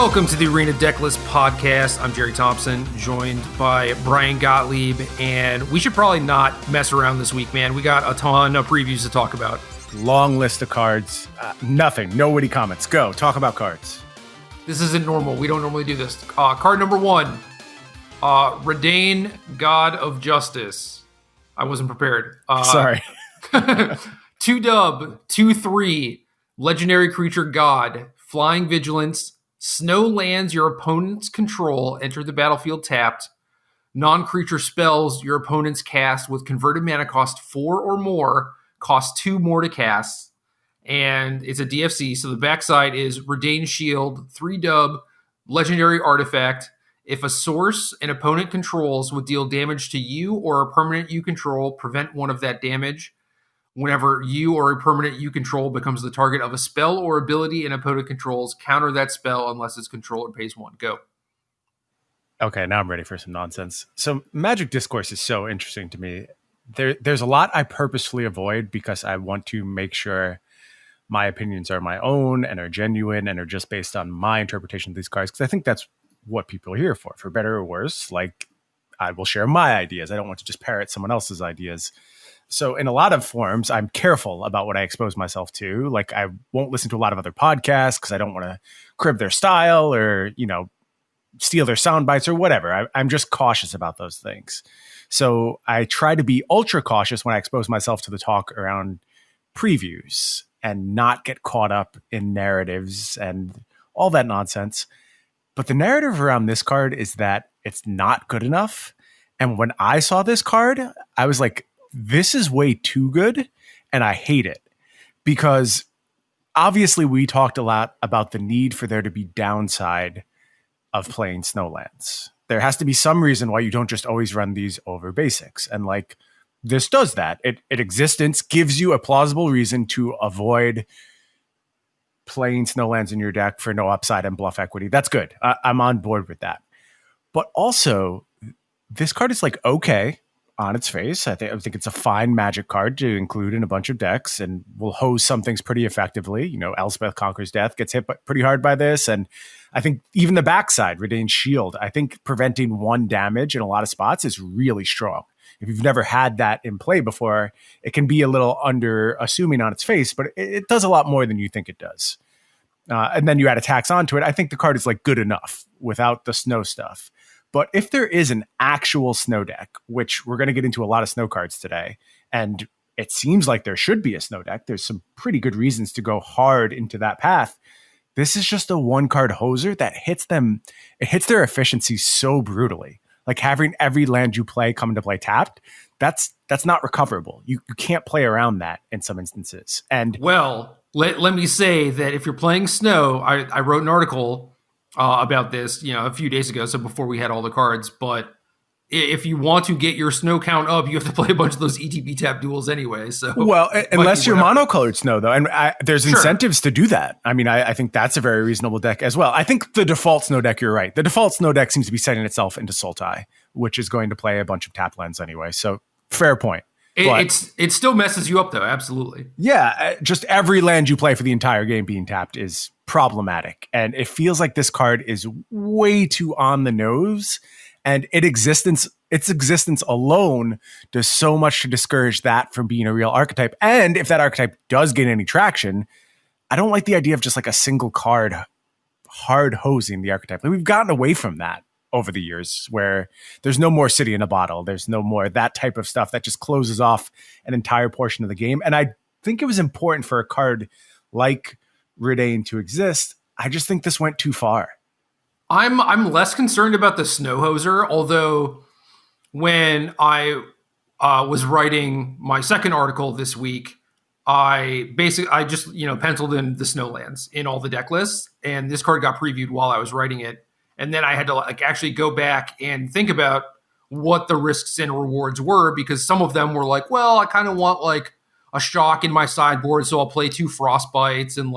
Welcome to the Arena Decklist Podcast. I'm Jerry Thompson, joined by Brian Gottlieb, and we should probably not mess around this week, man. We got a ton of previews to talk about. Long list of cards. Nothing. No witty comments. Go. Talk about cards. This isn't normal. We don't normally do this. Card number one, Reidane, God of Justice. I wasn't prepared. Sorry. 2-dub, 2/3, legendary creature god, flying vigilance, snow lands your opponent's control enter the battlefield tapped. Non-creature spells your opponent's cast with converted mana cost 4 or more, cost 2 more to cast. And it's a DFC, so the backside is Reidane Shield, 3-dub, legendary artifact. If a source an opponent controls would deal damage to you or a permanent you control, prevent one of that damage. Whenever you or a permanent you control becomes the target of a spell or ability an opponent controls, counter that spell unless its controller pays 1. Go. Okay, now I'm ready for some nonsense. So Magic Discourse is so interesting to me. There's a lot I purposefully avoid because I want to make sure my opinions are my own and are genuine and are just based on my interpretation of these cards, because I think that's what people are here for better or worse. Like, I will share my ideas. I don't want to just parrot someone else's ideas. So in a lot of forms, I'm careful about what I expose myself to. Like, I won't listen to a lot of other podcasts because I don't want to crib their style or, steal their sound bites or whatever. I'm just cautious about those things. So I try to be ultra cautious when I expose myself to the talk around previews and not get caught up in narratives and all that nonsense. But the narrative around this card is that it's not good enough. And when I saw this card, I was like, this is way too good, and I hate it. Because obviously we talked a lot about the need for there to be downside of playing Snowlands. There has to be some reason why you don't just always run these over basics. And like, this does that. Existence gives you a plausible reason to avoid playing Snowlands in your deck for no upside and bluff equity. That's good. I'm on board with that. But also, this card is like, okay, on its face. I think it's a fine Magic card to include in a bunch of decks and will hose some things pretty effectively. Elspeth Conquers Death gets hit pretty hard by this. And I think even the backside, Reidane Shield, I think preventing 1 damage in a lot of spots is really strong. If you've never had that in play before, it can be a little under assuming on its face, but it does a lot more than you think it does. And then you add attacks onto it. I think the card is like good enough without the snow stuff. But if there is an actual snow deck, which we're going to get into a lot of snow cards today, and it seems like there should be a snow deck, there's some pretty good reasons to go hard into that path. This is just a 1-card hoser that hits them. It hits their efficiency so brutally. Like having every land you play come into play tapped, that's not recoverable. You can't play around that in some instances. And well, let me say that if you're playing snow, I wrote an article about this, a few days ago, so before we had all the cards. But if you want to get your snow count up, you have to play a bunch of those ETB tap duels anyway. So, well, unless you're monocolored snow, though, and there's incentives to do that. I mean, I think that's a very reasonable deck as well. I think the default snow deck, you're right. The default snow deck seems to be setting itself into Sultai, which is going to play a bunch of tap lands anyway. So, fair point. It still messes you up, though. Absolutely. Yeah, just every land you play for the entire game being tapped is problematic. And it feels like this card is way too on the nose. And its existence alone does so much to discourage that from being a real archetype. And if that archetype does gain any traction, I don't like the idea of just like a single card hard hosing the archetype. Like, we've gotten away from that over the years, where there's no more city in a bottle. There's no more that type of stuff that just closes off an entire portion of the game. And I think it was important for a card like Reidane to exist. I just think this went too far. I'm less concerned about the snow hoser, although when I was writing my second article this week, I just penciled in the Snowlands in all the deck lists, and this card got previewed while I was writing it. And then I had to actually go back and think about what the risks and rewards were, because some of them were like, well, I kind of want like a shock in my sideboard, so I'll play 2 Frostbites. And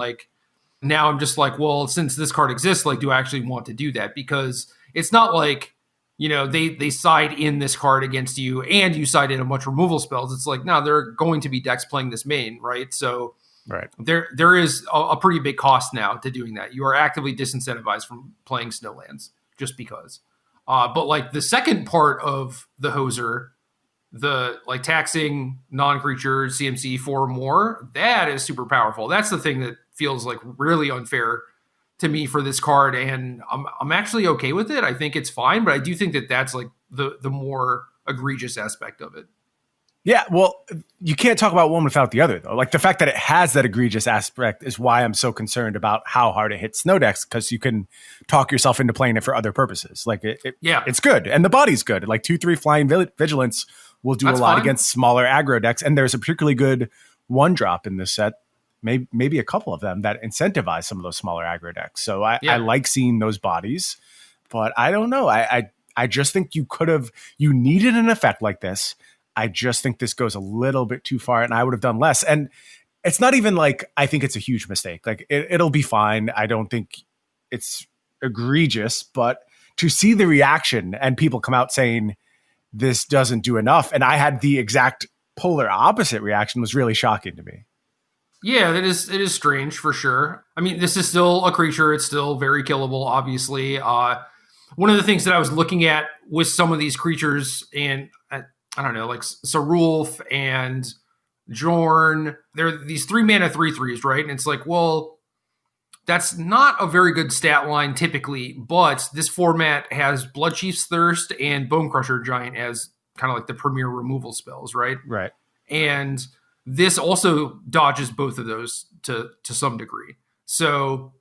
now I'm just like, well, since this card exists, do I actually want to do that? Because it's not like, they side in this card against you and you side in a bunch of removal spells. It's like, no, there are going to be decks playing this main, right? So Right. there is a pretty big cost now to doing that. You are actively disincentivized from playing Snowlands just because. But like the second part of the hoser, the like taxing non-creature CMC 4 or more, that is super powerful. That's the thing that feels like really unfair to me for this card, and I'm actually okay with it. I think it's fine, but I do think that that's like the more egregious aspect of it. Yeah, well, you can't talk about one without the other, though. Like the fact that it has that egregious aspect is why I'm so concerned about how hard it hits snow decks, because you can talk yourself into playing it for other purposes. Like it's good, and the body's good. Like 2/3 flying vigilance will do a lot against smaller aggro decks, and there's a particularly good 1-drop in this set, maybe a couple of them that incentivize some of those smaller aggro decks. So I like seeing those bodies, but I don't know. I just think you needed an effect like this. I just think this goes a little bit too far, and I would have done less. And it's not even like I think it's a huge mistake. Like it'll be fine. I don't think it's egregious, but to see the reaction and people come out saying this doesn't do enough, and I had the exact polar opposite reaction, was really shocking to me. Yeah, it is strange for sure. I mean, this is still a creature. It's still very killable, obviously. One of the things that I was looking at with some of these creatures, and I don't know, like Sarulf and Jorn, they're these 3-mana 3/3s, right? And it's like, well, that's not a very good stat line typically, but this format has Bloodchief's Thirst and Bonecrusher Giant as kind of like the premier removal spells, right? Right. And this also dodges both of those to some degree. So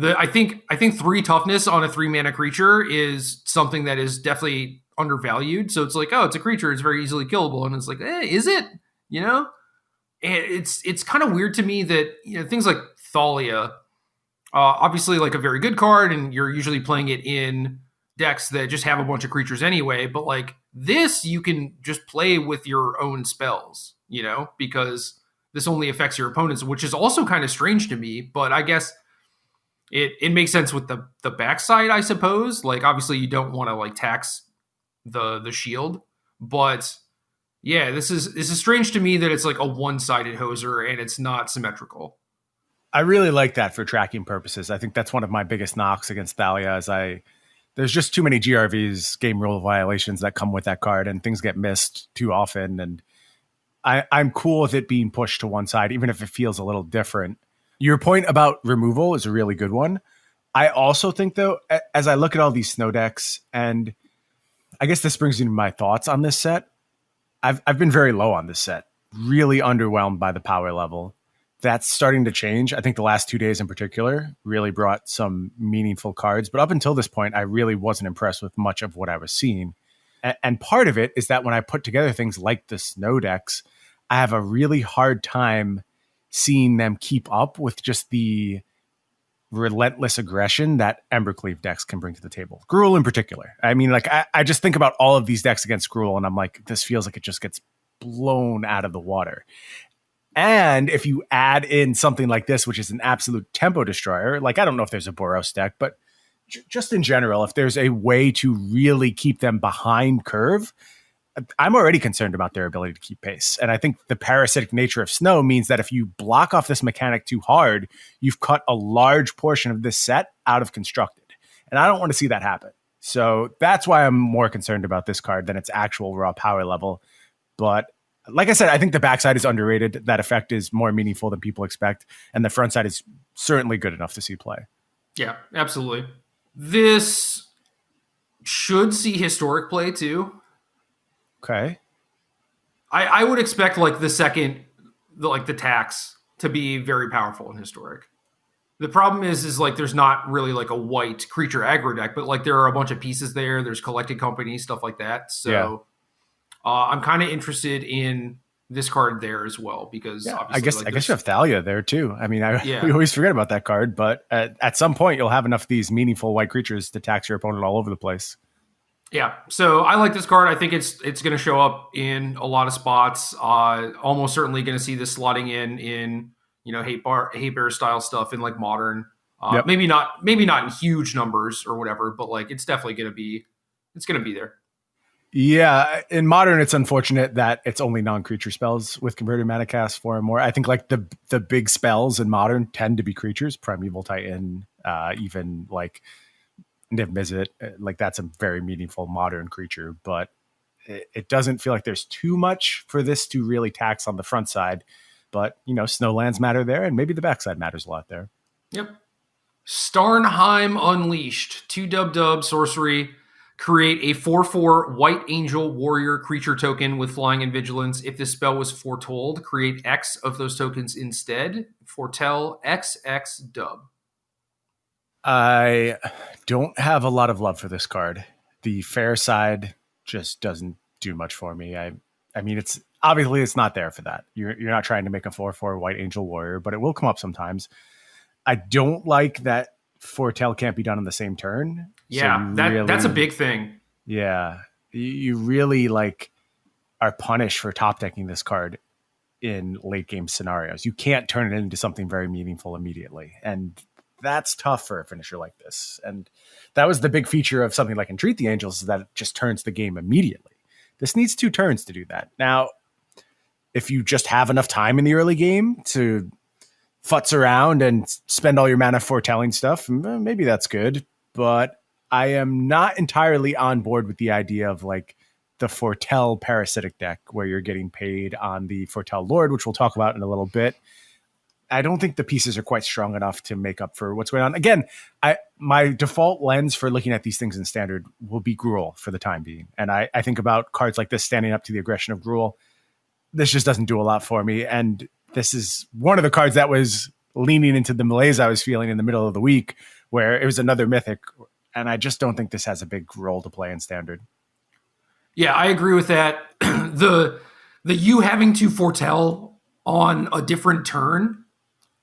I think 3 toughness on a 3-mana creature is something that is definitely undervalued. So it's like, oh, it's a creature, it's very easily killable, and it's like, is it? You know, and it's kind of weird to me that things like Thalia, obviously like a very good card, and you're usually playing it in decks that just have a bunch of creatures anyway. But like this, you can just play with your own spells, because this only affects your opponents, which is also kind of strange to me. But I guess it makes sense with the backside, I suppose. Like obviously you don't want to like tax the shield, but yeah, this is strange to me that it's like a one-sided hoser and it's not symmetrical. I really like that for tracking purposes. I think that's one of my biggest knocks against Thalia, is there's just too many GRVs, game rule violations, that come with that card, and things get missed too often. And I'm cool with it being pushed to one side, even if it feels a little different. Your point about removal is a really good one. I also think, though, as I look at all these snow decks, and I guess this brings me to my thoughts on this set. I've been very low on this set, really underwhelmed by the power level. That's starting to change. I think the last 2 days in particular really brought some meaningful cards. But up until this point, I really wasn't impressed with much of what I was seeing. And part of it is that when I put together things like the snow decks, I have a really hard time seeing them keep up with just the relentless aggression that Embercleave decks can bring to the table. Gruul in particular. I mean, like I just think about all of these decks against Gruul, and I'm like, this feels like it just gets blown out of the water. And if you add in something like this, which is an absolute tempo destroyer, like I don't know if there's a Boros deck, but just in general, if there's a way to really keep them behind curve, I'm already concerned about their ability to keep pace. And I think the parasitic nature of snow means that if you block off this mechanic too hard, you've cut a large portion of this set out of constructed. And I don't want to see that happen. So that's why I'm more concerned about this card than its actual raw power level. But like I said, I think the backside is underrated. That effect is more meaningful than people expect. And the front side is certainly good enough to see play. Yeah, absolutely. This should see historic play too. Okay. I would expect like the tax to be very powerful in historic. The problem is like there's not really like a white creature aggro deck, but like there are a bunch of pieces there. There's collected companies, stuff like that. So I'm kind of interested in this card there as well, because obviously I guess you have Thalia there too. I mean, we always forget about that card, but at some point you'll have enough of these meaningful white creatures to tax your opponent all over the place. Yeah, so I like this card. I think it's going to show up in a lot of spots. Almost certainly going to see this slotting in hate bear style stuff in like modern. Maybe not in huge numbers or whatever, but like it's definitely going to be there. Yeah, in Modern, it's unfortunate that it's only non-creature spells with converted mana cast 4 or more. I think like the big spells in Modern tend to be creatures, Primeval Titan, even like Niv Mizzet, like that's a very meaningful Modern creature, but it doesn't feel like there's too much for this to really tax on the front side. But, Snowlands matter there, and maybe the backside matters a lot there. Yep. Starnheim Unleashed, 2 sorcery. Create a 4/4 White Angel Warrior creature token with flying and vigilance. If this spell was foretold, create X of those tokens instead. Foretell XX dub. I don't have a lot of love for this card. The fair side just doesn't do much for me. I mean, it's obviously it's not there for that. You're not trying to make a 4/4 White Angel Warrior, but it will come up sometimes. I don't like that foretell can't be done on the same turn. Yeah, that's a big thing. Yeah, you really like are punished for top decking this card in late game scenarios. You can't turn it into something very meaningful immediately, and that's tough for a finisher like this. And that was the big feature of something like Entreat the Angels, is that it just turns the game immediately. This needs 2 turns to do that. Now, if you just have enough time in the early game to futz around and spend all your mana foretelling stuff, maybe that's good. But I am not entirely on board with the idea of like the foretell parasitic deck where you're getting paid on the foretell lord, which we'll talk about in a little bit. I don't think the pieces are quite strong enough to make up for what's going on. Again, my default lens for looking at these things in Standard will be Gruul for the time being. And I think about cards like this standing up to the aggression of Gruul. This just doesn't do a lot for me. And this is one of the cards that was leaning into the malaise I was feeling in the middle of the week, where it was another mythic. And I just don't think this has a big role to play in Standard. Yeah, I agree with that. The you having to foretell on a different turn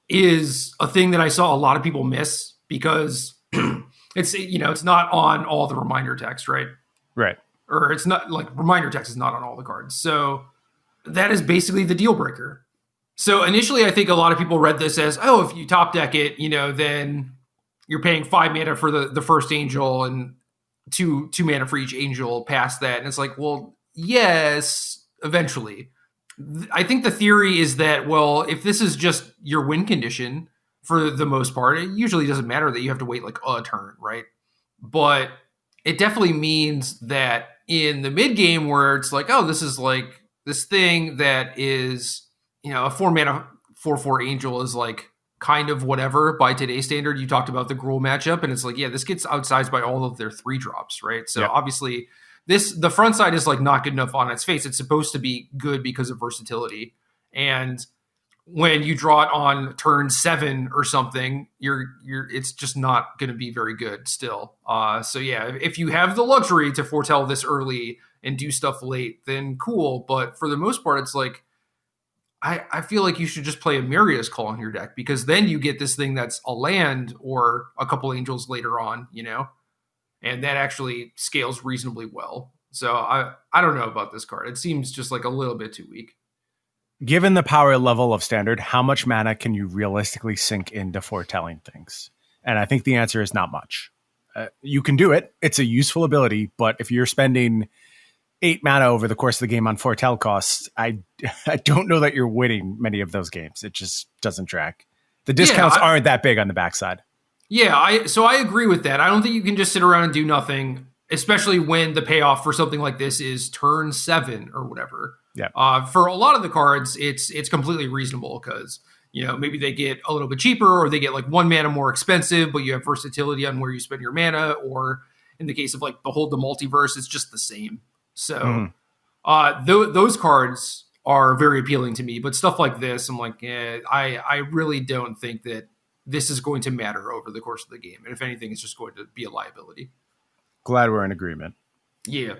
is a thing that I saw a lot of people miss because it's not on all the reminder text, right? Right. Or it's not like reminder text is not on all the cards. So that is basically the deal breaker. So initially, I think a lot of people read this as, oh, if you top deck it, then you're paying 5 mana for the first angel and two mana for each angel past that. And it's like, well, yes, eventually. I think the theory is that, well, if this is just your win condition for the most part, it usually doesn't matter that you have to wait like a turn, right? But it definitely means that in the mid game where it's like, oh, this is like this thing that is, a 4 mana 4/4 angel is like kind of whatever by today's standard. You talked about the Gruul matchup, and it's like, yeah, this gets outsized by all of their 3 drops, right? So obviously the front side is like not good enough on its face. It's supposed to be good because of versatility. And when you draw it on turn 7 or something, it's just not going to be very good still. So yeah, if you have the luxury to foretell this early and do stuff late, then cool. But for the most part, it's like, I feel like you should just play a Miria's Call in your deck, because then you get this thing that's a land or a couple angels later on, and that actually scales reasonably well. So I don't know about this card. It seems just like a little bit too weak. Given the power level of Standard, how much mana can you realistically sink into foretelling things? And I think the answer is not much. You can do it. It's a useful ability, but if you're spending 8 mana over the course of the game on foretell costs, I don't know that you're winning many of those games. It just doesn't track. The discounts aren't that big on the backside. Yeah, so I agree with that. I don't think you can just sit around and do nothing, especially when the payoff for something like this is turn 7 or whatever. Yeah. For a lot of the cards, it's completely reasonable because maybe they get a little bit cheaper, or they get like 1 mana more expensive, but you have versatility on where you spend your mana, or in the case of like Behold the Multiverse, it's just the same. So those cards are very appealing to me, but stuff like this, I'm like, I really don't think that this is going to matter over the course of the game. And if anything, it's just going to be a liability. Glad we're in agreement. Yeah.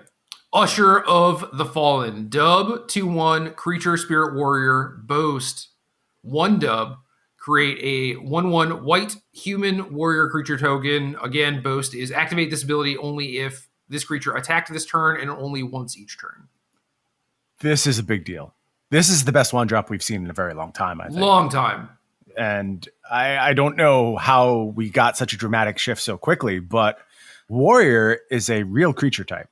Usher of the Fallen. Dub, 2/1, creature, spirit warrior, boast, 1 dub. Create a 1/1 white human warrior creature token. Again, boast is activate this ability only if this creature attacked this turn and only once each turn. This is a big deal. This is the best 1-drop we've seen in a very long time, I think. Long time. And I don't know how we got such a dramatic shift so quickly, but Warrior is a real creature type.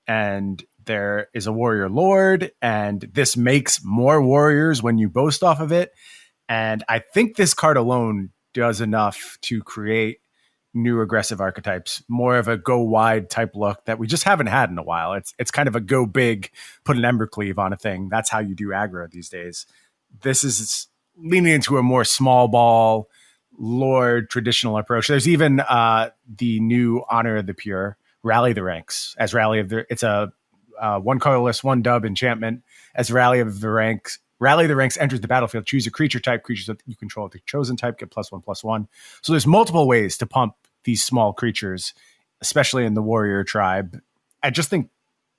and there is a warrior lord, and this makes more warriors when you boast off of it. And I think this card alone does enough to create new aggressive archetypes, more of a go wide type look that we just haven't had in a while. It's kind of a go big, put an Embercleave on a thing. That's how you do aggro these days. This is leaning into a more small ball, lord traditional approach. There's even the new Honor of the Pure, Rally the Ranks as Rally of the. It's a one colorless, one dub enchantment as Rally of the Ranks. Rally the Ranks enters the battlefield. Choose a creature type. Creatures that you control the chosen type get +1/+1. So there's multiple ways to pump these small creatures, especially in the warrior tribe. I just think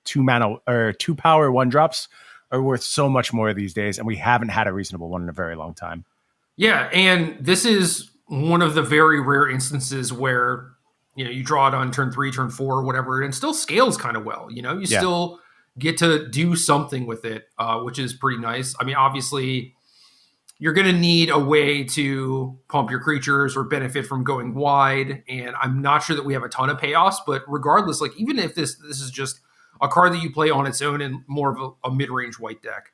2 mana or 2 power 1-drops are worth so much more these days, and we haven't had a reasonable one in a very long time. Yeah, and this is one of the very rare instances where you draw it on turn 3, turn 4, whatever, and it still scales kind of well. You still get to do something with it, which is pretty nice. I mean, obviously, you're going to need a way to pump your creatures or benefit from going wide, and I'm not sure that we have a ton of payoffs, but regardless, like even if this is just a card that you play on its own in more of a mid-range white deck,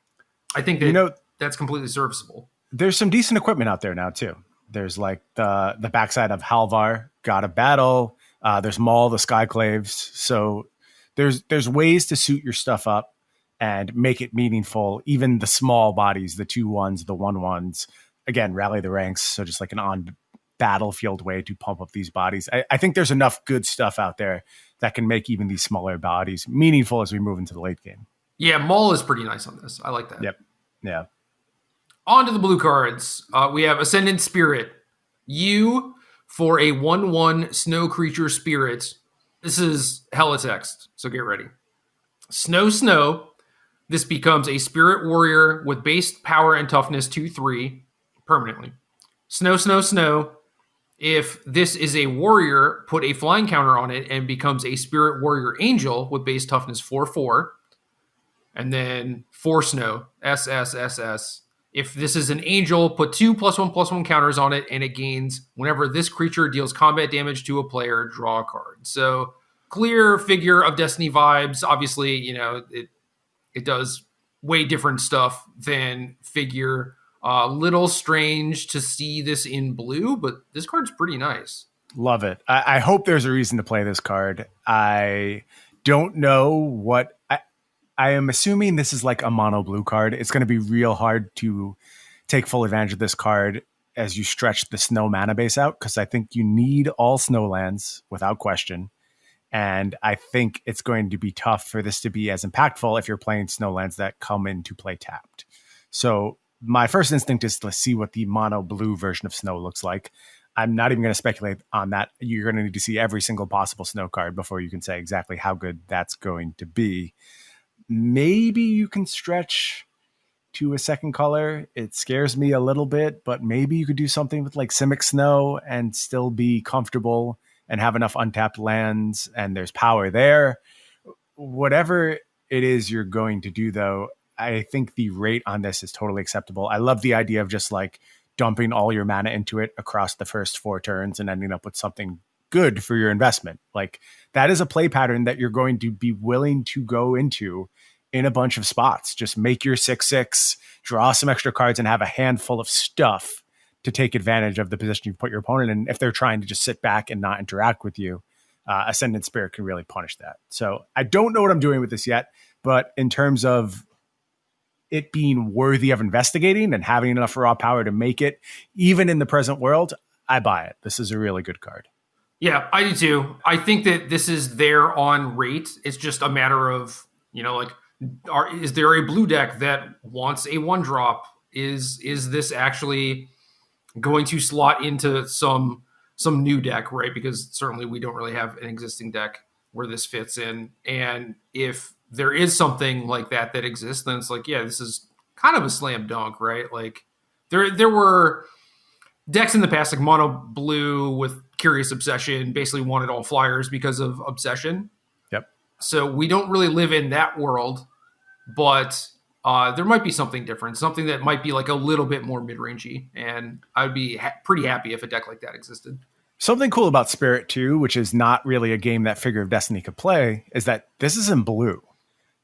I think that that's completely serviceable. There's some decent equipment out there now too. There's like the backside of Halvar, God of Battle. There's Maul, the Skyclaves. So there's ways to suit your stuff up and make it meaningful. Even the small bodies, the 2/1s, the 1/1s. Again, Rally the Ranks. So just like an on battlefield way to pump up these bodies. I think there's enough good stuff out there that can make even these smaller bodies meaningful as we move into the late game. Yeah, Maul is pretty nice on this. I like that. Yep. Yeah. On to the blue cards. We have Ascendant Spirit. You, for a 1/1 snow creature spirit. This is hella text, so get ready. Snow. This becomes a spirit warrior with base power and toughness 2/3 permanently. Snow. If this is a warrior, put a flying counter on it and becomes a spirit warrior angel with base toughness 4/4. And then 4 snow. SSSS. If this is an angel, put 2 +1/+1 counters on it, and it gains whenever this creature deals combat damage to a player, draw a card. So clear figure of Destiny vibes. Obviously, it does way different stuff than figure. Little strange to see this in blue, but this card's pretty nice. Love it. I hope there's a reason to play this card. I don't know what... I am assuming this is like a mono blue card. It's going to be real hard to take full advantage of this card as you stretch the snow mana base out, because I think you need all snow lands without question. And I think it's going to be tough for this to be as impactful if you're playing snow lands that come into play tapped. So my first instinct is to see what the mono blue version of snow looks like. I'm not even going to speculate on that. You're going to need to see every single possible snow card before you can say exactly how good that's going to be. Maybe you can stretch to a second color. It scares me a little bit, but maybe you could do something with like Simic Snow and still be comfortable and have enough untapped lands, and there's power there. Whatever it is you're going to do, though, I think the rate on this is totally acceptable. I love the idea of just like dumping all your mana into it across the first 4 turns and ending up with something good for your investment. Like, that is a play pattern that you're going to be willing to go into in a bunch of spots. Just make your 6/6, draw some extra cards, and have a handful of stuff to take advantage of the position you put your opponent in. If they're trying to just sit back and not interact with you, Ascendant Spirit can really punish that. So I don't know what I'm doing with this yet, but in terms of it being worthy of investigating and having enough raw power to make it, even in the present world, I buy it. This is a really good card. Yeah, I do too. I think that this is there on rate. It's just a matter of, is there a blue deck that wants a 1-drop? Is this actually going to slot into some new deck, right? Because certainly we don't really have an existing deck where this fits in. And if there is something like that exists, then it's like, yeah, this is kind of a slam dunk, right? Like there were decks in the past, like mono blue with Curious Obsession, basically wanted all flyers because of Obsession. Yep. So we don't really live in that world, but there might be something different, something that might be like a little bit more mid-rangey, and I'd be pretty happy if a deck like that existed. Something cool about Spirit 2, which is not really a game that Figure of Destiny could play, is that this is in blue.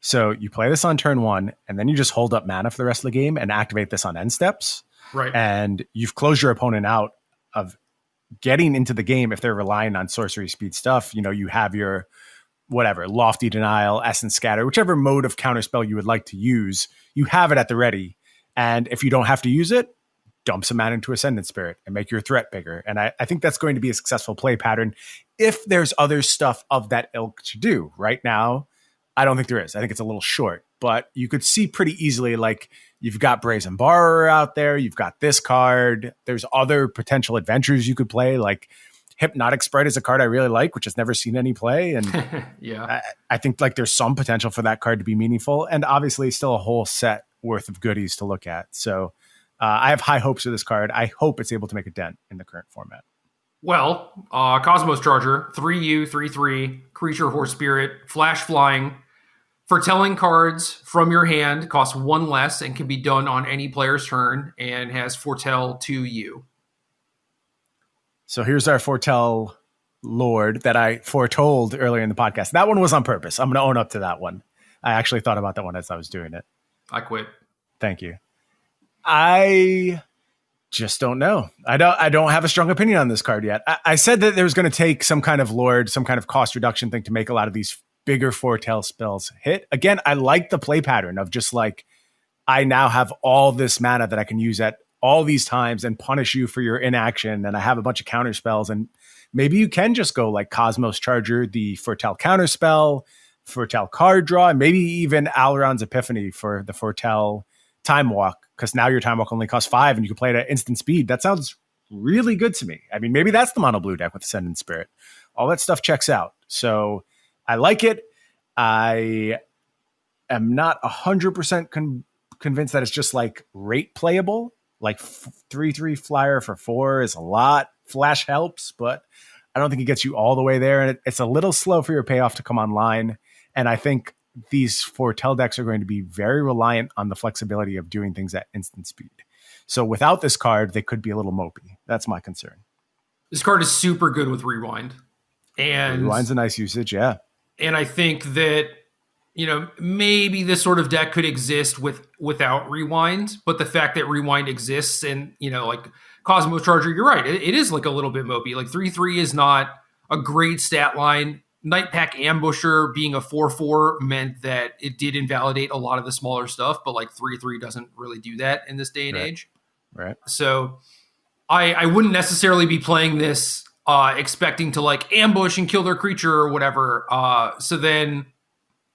So you play this on turn 1, and then you just hold up mana for the rest of the game and activate this on end steps. Right. And you've closed your opponent out of getting into the game if they're relying on sorcery speed stuff. You know, you have your whatever, Lofty Denial, Essence Scatter, whichever mode of counterspell you would like to use, you have it at the ready. And if you don't have to use it, dump some mana into Ascendant Spirit and make your threat bigger. And I think that's going to be a successful play pattern if there's other stuff of that ilk to do. Right now, I don't think there is. I think it's a little short, but you could see pretty easily, like, you've got Brazen Borrower out there, you've got this card, there's other potential adventures you could play, like Hypnotic Sprite is a card I really like, which has never seen any play. And yeah, I think like there's some potential for that card to be meaningful, and obviously still a whole set worth of goodies to look at. So I have high hopes for this card. I hope it's able to make a dent in the current format. Well, Cosmos Charger, 3U, 3/3, creature, horse spirit, flash flying. Foretelling cards from your hand cost 1 less and can be done on any player's turn and has foretell 2U. So here's our foretell lord that I foretold earlier in the podcast. That one was on purpose. I'm going to own up to that one. I actually thought about that one as I was doing it. I quit. Thank you. I just don't know. I don't have a strong opinion on this card yet. I said that there was going to take some kind of lord, some kind of cost reduction thing to make a lot of these bigger foretell spells hit. Again, I like the play pattern of just like, I now have all this mana that I can use at all these times and punish you for your inaction. And I have a bunch of counter spells, and maybe you can just go like Cosmos Charger, the foretell counter spell, foretell card draw, and maybe even Alrond's Epiphany for the foretell time walk, because now your time walk only costs 5 and you can play it at instant speed. That sounds really good to me. I mean, maybe that's the mono blue deck with Ascendant Spirit. All that stuff checks out. So I like it. I am not 100% convinced that it's just like rate playable. Like 3/3 flyer for 4 is a lot. Flash helps, but I don't think it gets you all the way there. And it's a little slow for your payoff to come online. And I think these foretell decks are going to be very reliant on the flexibility of doing things at instant speed. So without this card, they could be a little mopey. That's my concern. This card is super good with Rewind. And Rewind's a nice usage, yeah. And I think that, you know, maybe this sort of deck could exist without Rewind, but the fact that Rewind exists and, you know, like Cosmos Charger, you're right. It is like a little bit mopey. Like 3/3 is not a great stat line. Nightpack Ambusher being a 4/4 meant that it did invalidate a lot of the smaller stuff, but like 3/3 doesn't really do that in this day and age. Right. So I wouldn't necessarily be playing this expecting to like ambush and kill their creature or whatever. So then,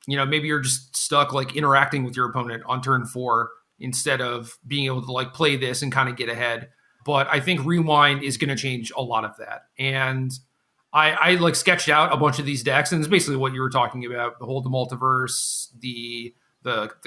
you know, maybe you're just stuck like interacting with your opponent on turn 4 instead of being able to like play this and kind of get ahead. But I think Rewind is going to change a lot of that. And I like sketched out a bunch of these decks, and it's basically what you were talking about: the Hold the Multiverse, the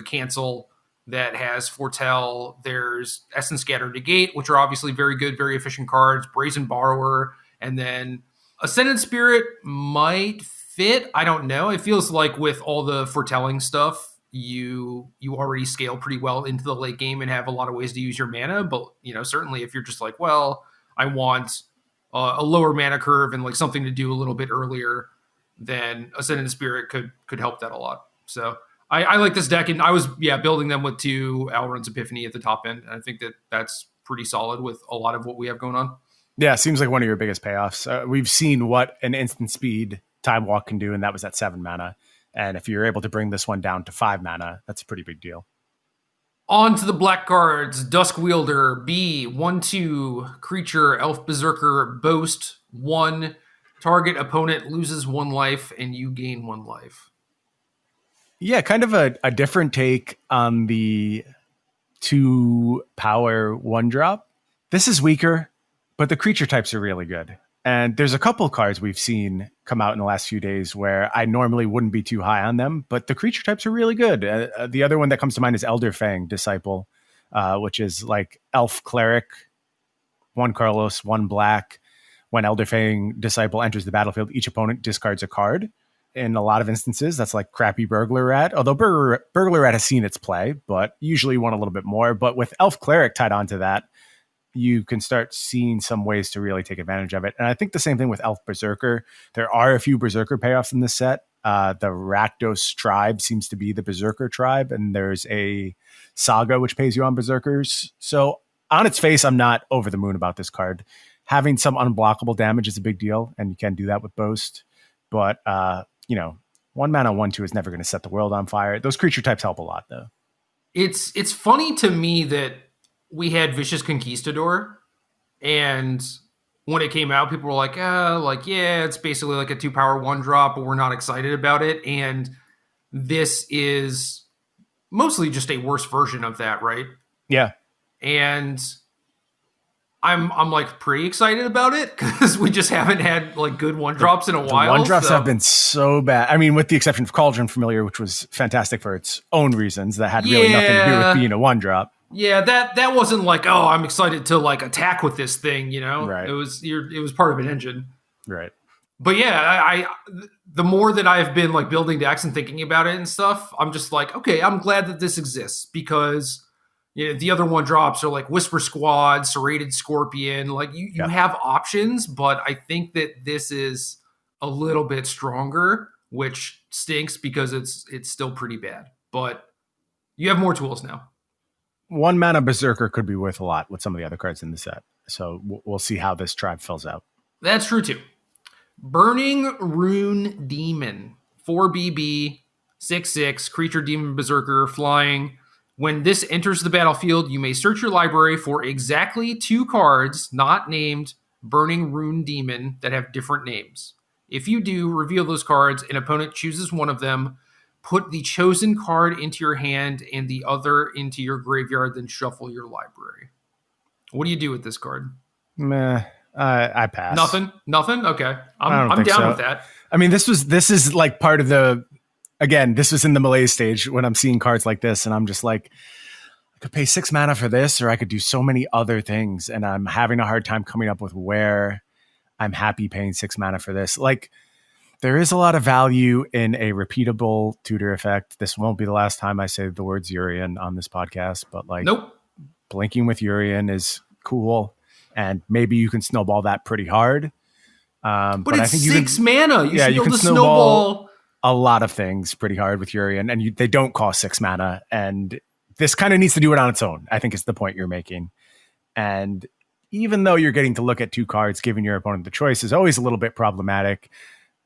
cancel that has foretell. There's Essence Scatter Negate, which are obviously very good, very efficient cards. Brazen Borrower, and then Ascendant Spirit might fit. I don't know. It feels like with all the foretelling stuff, you already scale pretty well into the late game and have a lot of ways to use your mana. But you know, certainly if you're just like, well, I want a lower mana curve and like something to do a little bit earlier, then Ascendant Spirit could help that a lot. So I like this deck, and I was building them with 2 Alrund's Epiphany at the top end. And I think that that's pretty solid with a lot of what we have going on. Yeah, it seems like one of your biggest payoffs. We've seen what an instant speed time walk can do, and that was at 7 mana. And if you're able to bring this one down to 5 mana, that's a pretty big deal. On to the black cards. Duskwielder, B, 1/2, creature, elf berserker, boast, 1. Target opponent loses 1 life, and you gain 1 life. Yeah, kind of a different take on the 2 power 1 drop. This is weaker, but the creature types are really good. And there's a couple cards we've seen come out in the last few days where I normally wouldn't be too high on them, but the creature types are really good. The other one that comes to mind is Elderfang Disciple, which is like elf cleric, 1 Carlos, 1 black. When Elderfang Disciple enters the battlefield, each opponent discards a card. In a lot of instances, that's like crappy Burglar Rat, although Burglar Rat has seen its play, but usually you want a little bit more. But with elf cleric tied onto that, you can start seeing some ways to really take advantage of it. And I think the same thing with Elf Berserker. There are a few Berserker payoffs in this set. The Rakdos tribe seems to be the Berserker tribe, and there's a saga which pays you on Berserkers. So on its face, I'm not over the moon about this card. Having some unblockable damage is a big deal, and you can do that with Boast. But, 1 mana, 1/2 is never going to set the world on fire. Those creature types help a lot, though. It's funny to me that we had Vicious Conquistador, and when it came out, people were like, yeah, it's basically like a 2-power 1-drop, but we're not excited about it. And this is mostly just a worse version of that, right? Yeah. And I'm like pretty excited about it because we just haven't had like good 1-drops in a while. 1-drops have been so bad. I mean, with the exception of Cauldron Familiar, which was fantastic for its own reasons, that had really nothing to do with being a 1-drop. Yeah, that wasn't like, oh, I'm excited to like attack with this thing, Right. It was part of an engine. Right. But yeah, I the more that I've been like building decks and thinking about it and stuff, I'm just like, okay, I'm glad that this exists because the other 1-drops are like Whisper Squad, Serrated Scorpion. Like you have options, but I think that this is a little bit stronger, which stinks because it's still pretty bad. But you have more tools now. 1 mana Berserker could be worth a lot with some of the other cards in the set. So we'll see how this tribe fills out. That's true too. Burning-Rune Demon, 4BB, 6/6, creature demon berserker, flying. When this enters the battlefield, you may search your library for exactly 2 cards not named Burning-Rune Demon that have different names. If you do, reveal those cards. An opponent chooses one of them. Put the chosen card into your hand and the other into your graveyard, then shuffle your library. What do you do with this card? Meh. I pass. Nothing. Okay, I'm down with that. I mean, this is like part of the. Again, this was in the malaise stage when I'm seeing cards like this, and I'm just like, I could pay 6 mana for this, or I could do so many other things, and I'm having a hard time coming up with where I'm happy paying 6 mana for this. Like, there is a lot of value in a repeatable tutor effect. This won't be the last time I say the words Urian on this podcast, but like, nope. Blinking with Urian is cool, and maybe you can snowball that pretty hard. But it's I think 6 mana. You can snowball a lot of things pretty hard with Urian, and they don't cost 6 mana. And this kind of needs to do it on its own, I think is the point you're making. And even though you're getting to look at 2 cards, giving your opponent the choice is always a little bit problematic.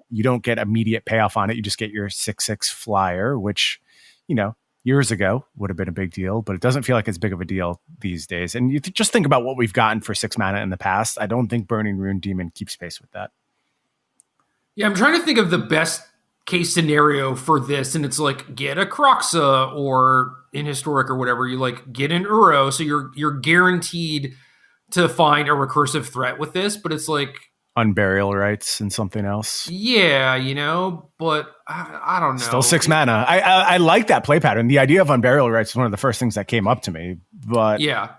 You don't get immediate payoff on it. You just get your 6/6 flyer, which, years ago would have been a big deal, but it doesn't feel like it's big of a deal these days. And you just think about what we've gotten for 6 mana in the past. I don't think Burning-Rune Demon keeps pace with that. Yeah, I'm trying to think of the best case scenario for this, and it's like get a Croxa or in Historic or whatever, you like get an Uro, so you're guaranteed to find a recursive threat with this, but it's like Unburial Rights and something else. Yeah, but I don't know. Still 6 mana. I like that play pattern. The idea of Unburial Rights is one of the first things that came up to me, but yeah,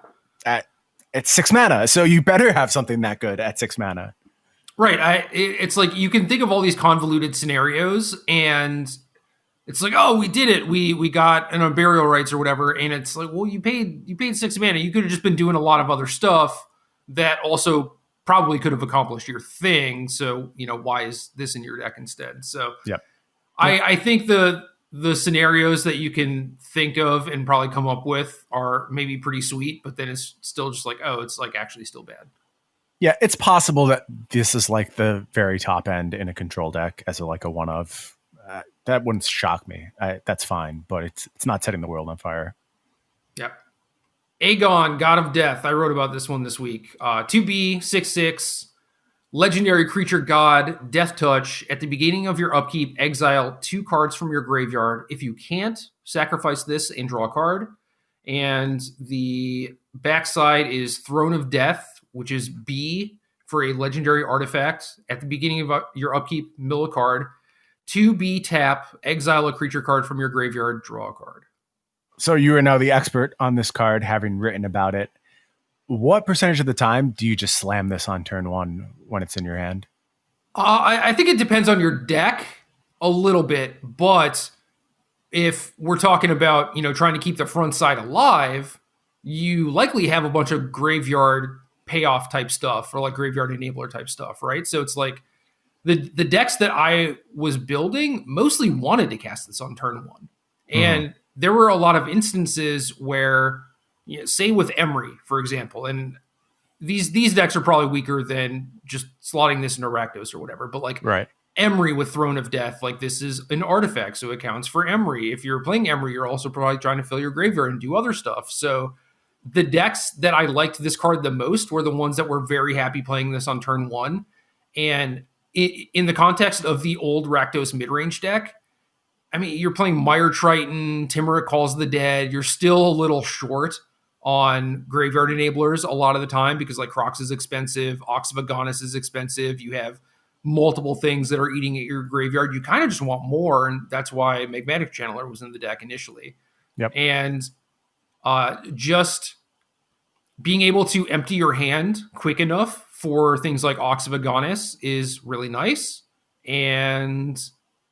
it's 6 mana, so you better have something that good at 6 mana. Right. It's like you can think of all these convoluted scenarios, and it's like, oh, we did it. We got an Unburial Rights or whatever, and it's like, well, you paid 6 mana. You could have just been doing a lot of other stuff that also probably could have accomplished your thing. So, why is this in your deck instead? So, yep. I think the scenarios that you can think of and probably come up with are maybe pretty sweet, but then it's still just like, oh, it's like actually still bad. Yeah, it's possible that this is like the very top end in a control deck as like a one of. That wouldn't shock me. That's fine, but it's not setting the world on fire. Yeah. Egon, God of Death. I wrote about this one this week. 2B, 6/6, legendary creature god, Death Touch. At the beginning of your upkeep, exile 2 cards from your graveyard. If you can't, sacrifice this and draw a card. And the backside is Throne of Death, which is B for a legendary artifact. At the beginning of your upkeep, mill a card. 2B tap, exile a creature card from your graveyard, draw a card. So you are now the expert on this card, having written about it. What percentage of the time do you just slam this on turn 1 when it's in your hand? I think it depends on your deck a little bit, but if we're talking about, trying to keep the front side alive, you likely have a bunch of graveyard payoff type stuff or like graveyard enabler type stuff, right? So it's like the decks that I was building mostly wanted to cast this on turn one. And there were a lot of instances where, say with Emery, for example, and these decks are probably weaker than just slotting this in Rakdos or whatever, but like Right. Emery with Throne of Death, like this is an artifact, so it counts for Emery. If you're playing Emery, you're also probably trying to fill your graveyard and do other stuff. So the decks that I liked this card the most were the ones that were very happy playing this on turn one. And in the context of the old Rakdos midrange deck, I mean, you're playing Mire Triton, Timurit Calls the Dead. You're still a little short on graveyard enablers a lot of the time because like Crocs is expensive, Ox of Agonis is expensive. You have multiple things that are eating at your graveyard. You kind of just want more, and that's why Magmatic Channeler was in the deck initially. Yep. And just being able to empty your hand quick enough for things like Ox of Agonis is really nice. And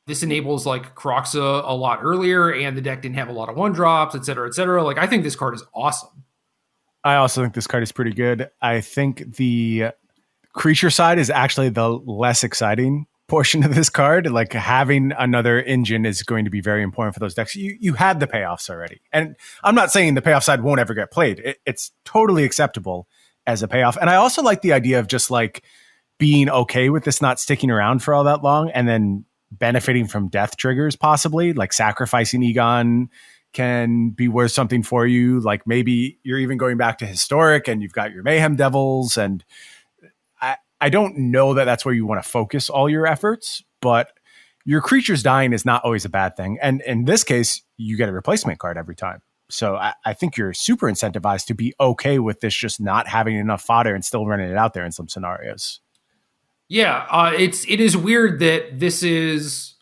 this enables like Kroxa a lot earlier, and the deck didn't have a lot of one drops, et cetera, et cetera. Like, I think this card is awesome. I also think this card is pretty good. I think the creature side is actually the less exciting portion of this card. Like having another engine is going to be very important for those decks. You had the payoffs already. And I'm not saying the payoff side won't ever get played. It's totally acceptable as a payoff. And I also like the idea of just like being okay with this not sticking around for all that long and then benefiting from death triggers, possibly like sacrificing Egon can be worth something for you. Like maybe you're even going back to historic and you've got your Mayhem Devils. And I don't know that that's where you want to focus all your efforts, but your creatures dying is not always a bad thing. And in this case, you get a replacement card every time. So I think you're super incentivized to be okay with this just not having enough fodder and still running it out there in some scenarios. Yeah, it is weird that this is,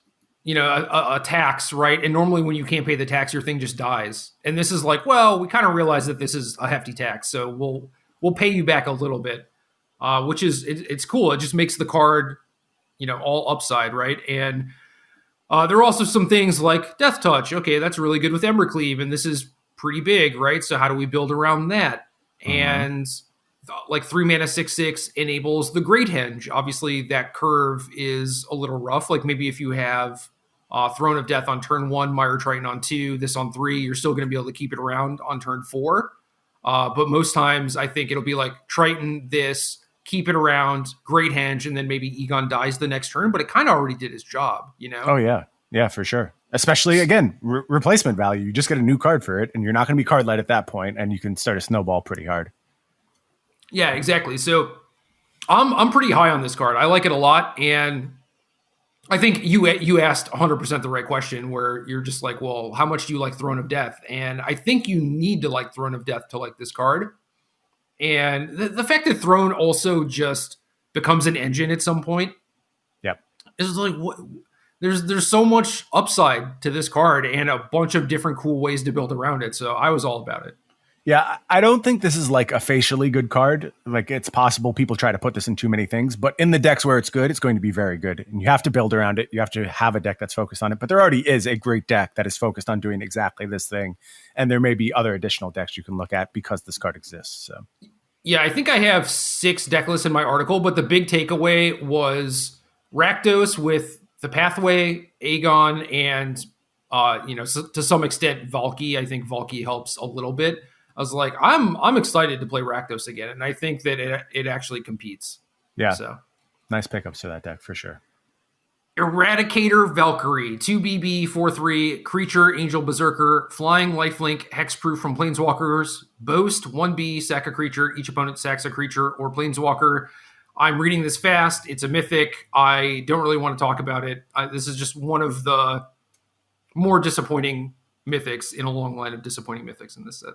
a tax, right? And normally when you can't pay the tax, your thing just dies. And this is like, well, we kind of realize that this is a hefty tax, so we'll pay you back a little bit, which is it's cool. It just makes the card, all upside, right? And there are also some things like Death Touch. Okay, that's really good with Embercleave, and this is pretty big, right? So how do we build around that? And like 3 mana 6/6 enables the Great Henge. Obviously, that curve is a little rough. Like maybe if you have Throne of Death on turn 1, Mire Triton on 2, this on 3, you're still going to be able to keep it around on turn 4. But most times, I think it'll be like Triton this, keep it around, Great Henge, and then maybe Egon dies the next turn. But it kind of already did his job, Oh yeah, for sure. Especially again, replacement value. You just get a new card for it, and you're not going to be card light at that point, and you can start a snowball pretty hard. Yeah, exactly. So I'm pretty high on this card. I like it a lot, and I think you asked 100% the right question where you're just like, well, how much do you like Throne of Death? And I think you need to like Throne of Death to like this card. And the fact that Throne also just becomes an engine at some point, yep, is like what there's so much upside to this card and a bunch of different cool ways to build around it. So I was all about it. Yeah, I don't think this is like a facially good card. Like it's possible people try to put this in too many things, but in the decks where it's good, it's going to be very good. And you have to build around it. You have to have a deck that's focused on it. But there already is a great deck that is focused on doing exactly this thing. And there may be other additional decks you can look at because this card exists. So yeah, I think I have 6 deck lists in my article, but the big takeaway was Rakdos with the Pathway, Egon, and to some extent Valky. I think Valky helps a little bit. I was like, I'm excited to play Rakdos again, and I think that it actually competes. Yeah, so nice pickups to that deck for sure. Eradicator Valkyrie, 2BB, 4/3, creature, angel, berserker, flying, lifelink, hexproof from planeswalkers, boast, 1B, sack a creature, each opponent sacks a creature or planeswalker. I'm reading this fast. It's a mythic. I don't really want to talk about it. This is just one of the more disappointing mythics in a long line of disappointing mythics in this set.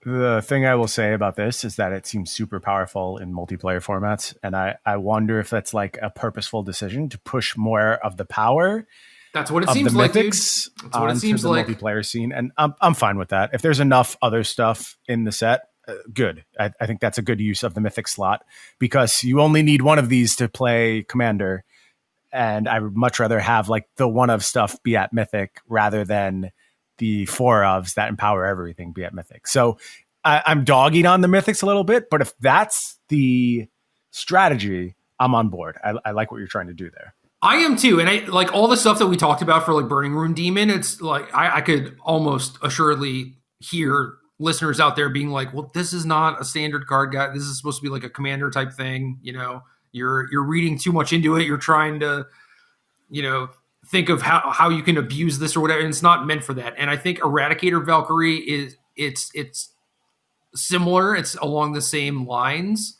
The thing I will say about this is that it seems super powerful in multiplayer formats. And I wonder if that's like a purposeful decision to push more of the power. That's what it seems like, dude. That's what it seems like. Multiplayer scene. And I'm fine with that. If there's enough other stuff in the set, good. I think that's a good use of the mythic slot because you only need one of these to play commander. And I would much rather have like the one of stuff be at mythic rather than the 4 ofs that empower everything be at mythic. So I'm dogging on the mythics a little bit, but if that's the strategy, I'm on board. I like what you're trying to do there. I am too, and I like all the stuff that we talked about for like Burning-Rune Demon. It's like I could almost assuredly hear listeners out there being like, "Well, this is not a standard card, guy. This is supposed to be like a commander type thing." You know, you're reading too much into it. You're trying to, you know, think of how you can abuse this or whatever. And it's not meant for that. And I think Eradicator Valkyrie is it's similar. It's along the same lines.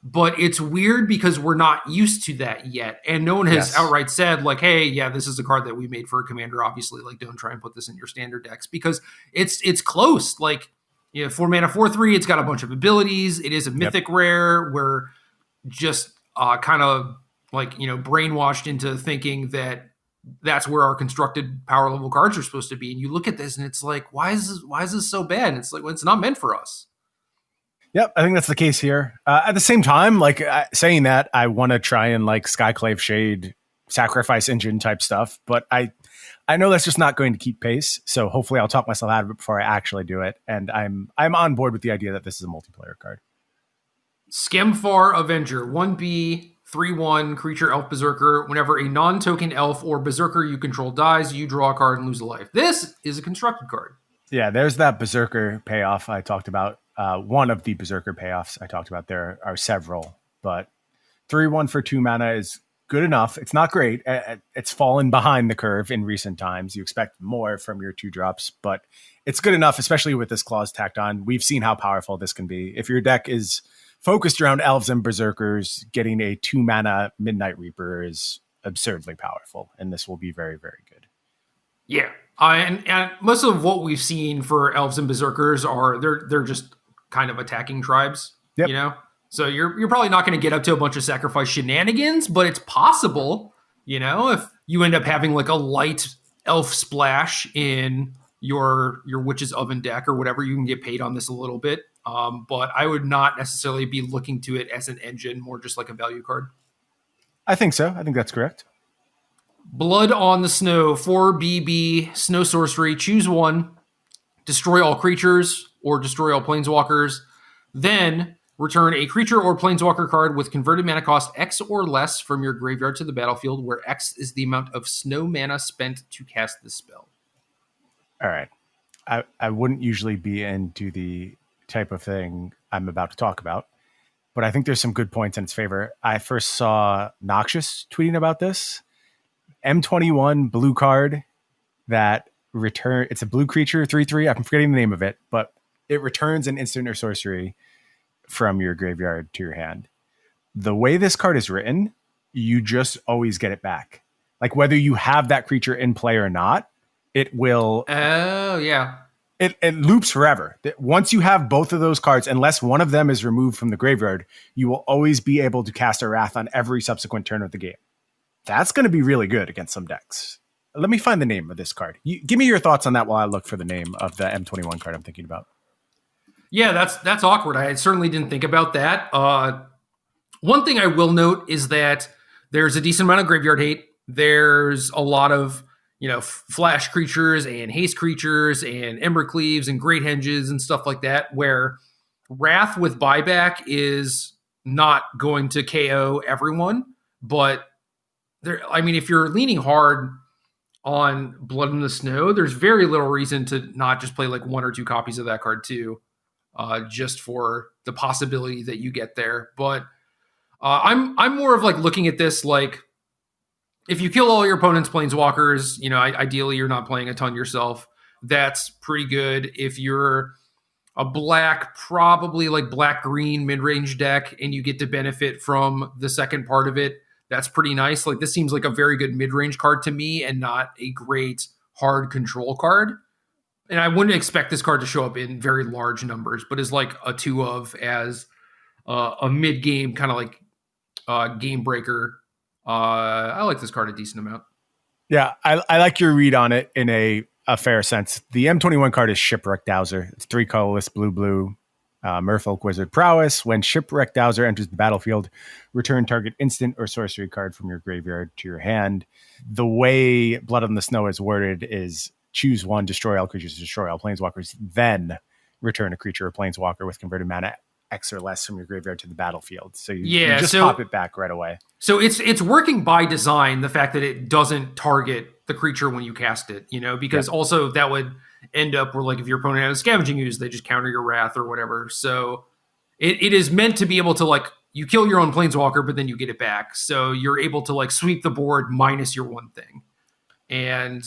But it's weird because we're not used to that yet. And no one has outright said, like, hey, yeah, this is a card that we made for a commander, obviously. Like, don't try and put this in your standard decks because it's close. Like, you know, 4 mana, 4/3, it's got a bunch of abilities. It is a mythic rare. We're just kind of like, you know, brainwashed into thinking that that's where our constructed power level cards are supposed to be. And you look at this and it's like, why is this so bad? And it's like, well, it's not meant for us. Yep, I think that's the case here. At the same time, like saying that, I want to try and like Skyclave Shade, Sacrifice Engine type stuff, but I know that's just not going to keep pace. So hopefully, I'll talk myself out of it before I actually do it. And I'm on board with the idea that this is a multiplayer card. Skemfar Avenger, 1B, 3/1 creature elf berserker. Whenever a non-token elf or berserker you control dies, you draw a card and lose a life. This is a constructed card. Yeah, there's that berserker payoff I talked about. One of the berserker payoffs I talked about. There are several, but 3/1 for 2 mana is good enough. It's not great. It's fallen behind the curve in recent times. You expect more from your 2 drops, but it's good enough, especially with this clause tacked on. We've seen how powerful this can be. If your deck is focused around elves and berserkers, getting a 2 mana Midnight Reaper is absurdly powerful, and this will be very, very good. Yeah. And most of what we've seen for elves and berserkers are they're just kind of attacking tribes, you know? So you're probably not going to get up to a bunch of sacrifice shenanigans, but it's possible, you know, if you end up having like a light elf splash in your Witch's Oven deck or whatever, you can get paid on this a little bit. But I would not necessarily be looking to it as an engine, more just like a value card. I think so. I think that's correct. Blood on the Snow, 4BB, Snow Sorcery, choose one, destroy all creatures or destroy all planeswalkers, then return a creature or planeswalker card with converted mana cost X or less from your graveyard to the battlefield, where X is the amount of snow mana spent to cast this spell. All right. I wouldn't usually be into the type of thing I'm about to talk about, but I think there's some good points in its favor. I first saw Noxious tweeting about this. M21 blue card that it's a blue creature, 3/3. I'm forgetting the name of it, but it returns an instant or sorcery from your graveyard to your hand. The way this card is written, you just always get it back. Like whether you have that creature in play or not, it will. Oh, yeah. It loops forever. Once you have both of those cards, unless one of them is removed from the graveyard, you will always be able to cast a Wrath on every subsequent turn of the game. That's going to be really good against some decks. Let me find the name of this card. Give me your thoughts on that while I look for the name of the M21 card I'm thinking about. Yeah, that's awkward. I certainly didn't think about that. One thing I will note is that there's a decent amount of graveyard hate. There's a lot of, you know, flash creatures and haste creatures and Embercleaves and Great Henges and stuff like that, where Wrath with buyback is not going to KO everyone. But if you're leaning hard on Blood in the Snow, there's very little reason to not just play like 1 or 2 copies of that card too, just for the possibility that you get there. But I'm more of like looking at this like, if you kill all your opponent's planeswalkers, you know, ideally you're not playing a ton yourself. That's pretty good. If you're a black, probably like black-green mid-range deck, and you get to benefit from the second part of it, that's pretty nice. Like this seems like a very good mid-range card to me and not a great hard control card. And I wouldn't expect this card to show up in very large numbers, but as like a 2 of as a mid-game kind of like game breaker. I like this card a decent amount. Yeah, I like your read on it in a fair sense. The M21 card is Shipwreck Dowser. It's 3 colorless, blue, Merfolk Wizard Prowess. When Shipwreck Dowser enters the battlefield, return target instant or sorcery card from your graveyard to your hand. The way Blood on the Snow is worded is choose one, destroy all creatures, destroy all planeswalkers, then return a creature or planeswalker with converted mana X or less from your graveyard to the battlefield. So you just so pop it back right away. So it's working by design, the fact that it doesn't target the creature when you cast it, because also that would end up where, like, if your opponent has a Scavenging Ooze, they just counter your Wrath or whatever. So it is meant to be able to, like, you kill your own planeswalker, but then you get it back. So you're able to, like, sweep the board minus your one thing. And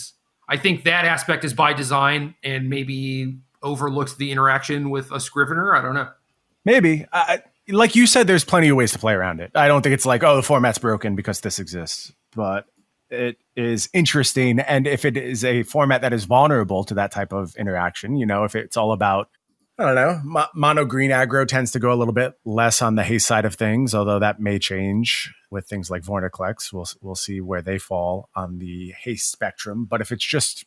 I think that aspect is by design and maybe overlooks the interaction with a Scrivener. I don't know. Maybe. Like you said, there's plenty of ways to play around it. I don't think it's like, oh, the format's broken because this exists. But it is interesting. And if it is a format that is vulnerable to that type of interaction, if it's all about, I don't know, mono green aggro tends to go a little bit less on the haste side of things, although that may change with things like Vorniclex. We'll see where they fall on the haste spectrum. But if it's just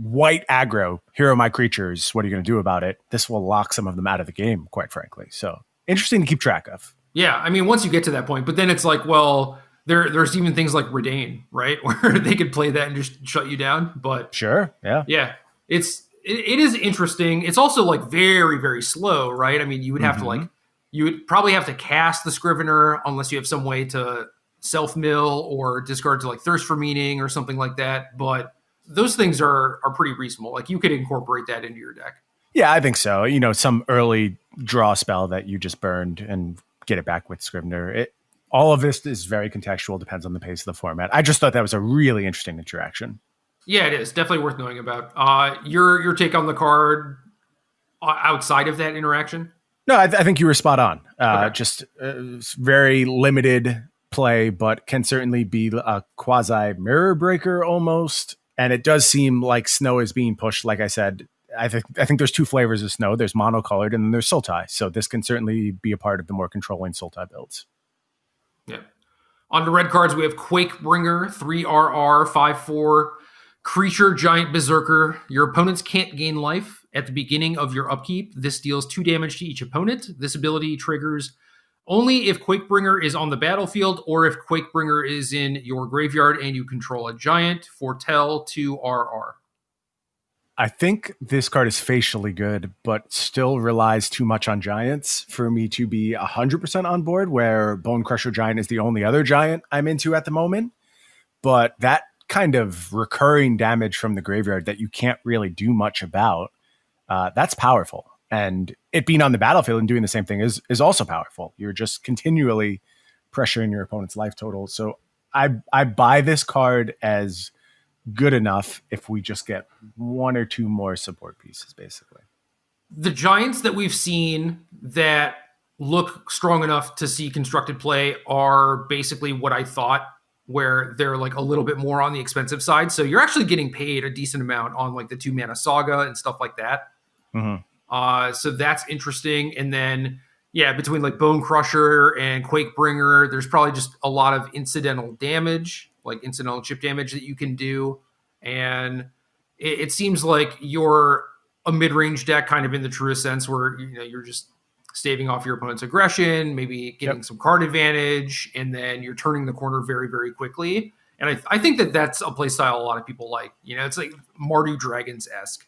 white aggro, hero my creatures, what are you going to do about it? This will lock some of them out of the game, quite frankly. So interesting to keep track of. Yeah, I mean, once you get to that point, but then it's like, well, there's even things like Reidane, right, where they could play that and just shut you down. But sure, yeah, it is interesting. It's also, like, very, very slow, right? I mean, you would have to you would probably have to cast the Scrivener unless you have some way to self-mill or discard to, like, Thirst for Meaning or something like that. But those things are pretty reasonable. Like, you could incorporate that into your deck. Yeah, I think so. Some early draw spell that you just burned and get it back with Scrivener. All of this is very contextual, depends on the pace of the format. I just thought that was a really interesting interaction. Yeah, it is. Definitely worth knowing about. Your take on the card outside of that interaction? No, I think you were spot on. Okay. Just very limited play, but can certainly be a quasi mirror breaker almost. And it does seem like Snow is being pushed. Like I said, I think there's two flavors of Snow. There's monocolored and then there's Sultai. So this can certainly be a part of the more controlling Sultai builds. Yeah. On the red cards, we have Quakebringer, 3RR, 5/4, creature giant berserker. Your opponents can't gain life at the beginning of your upkeep. This deals 2 damage to each opponent. This ability triggers only if Quakebringer is on the battlefield or if Quakebringer is in your graveyard and you control a giant. Foretell, 2RR. I think this card is facially good, but still relies too much on giants for me to be 100% on board, where Bone Crusher Giant is the only other giant I'm into at the moment. But that kind of recurring damage from the graveyard that you can't really do much about, that's powerful. And it being on the battlefield and doing the same thing is also powerful. You're just continually pressuring your opponent's life total. So I buy this card as good enough if we just get 1 or 2 more support pieces, basically. The giants that we've seen that look strong enough to see constructed play are basically what I thought, where they're, like, a little bit more on the expensive side. So you're actually getting paid a decent amount on, like, the 2-mana Saga and stuff like that. Mm-hmm. So that's interesting. And then, yeah, between, like, Bone Crusher and Quakebringer, there's probably just a lot of incidental damage, like incidental chip damage that you can do. And it seems like you're a mid-range deck, kind of in the truest sense, where you're just staving off your opponent's aggression, maybe getting some card advantage, and then you're turning the corner very, very quickly. And I think that's a play style a lot of people like. It's like Mardu Dragons-esque.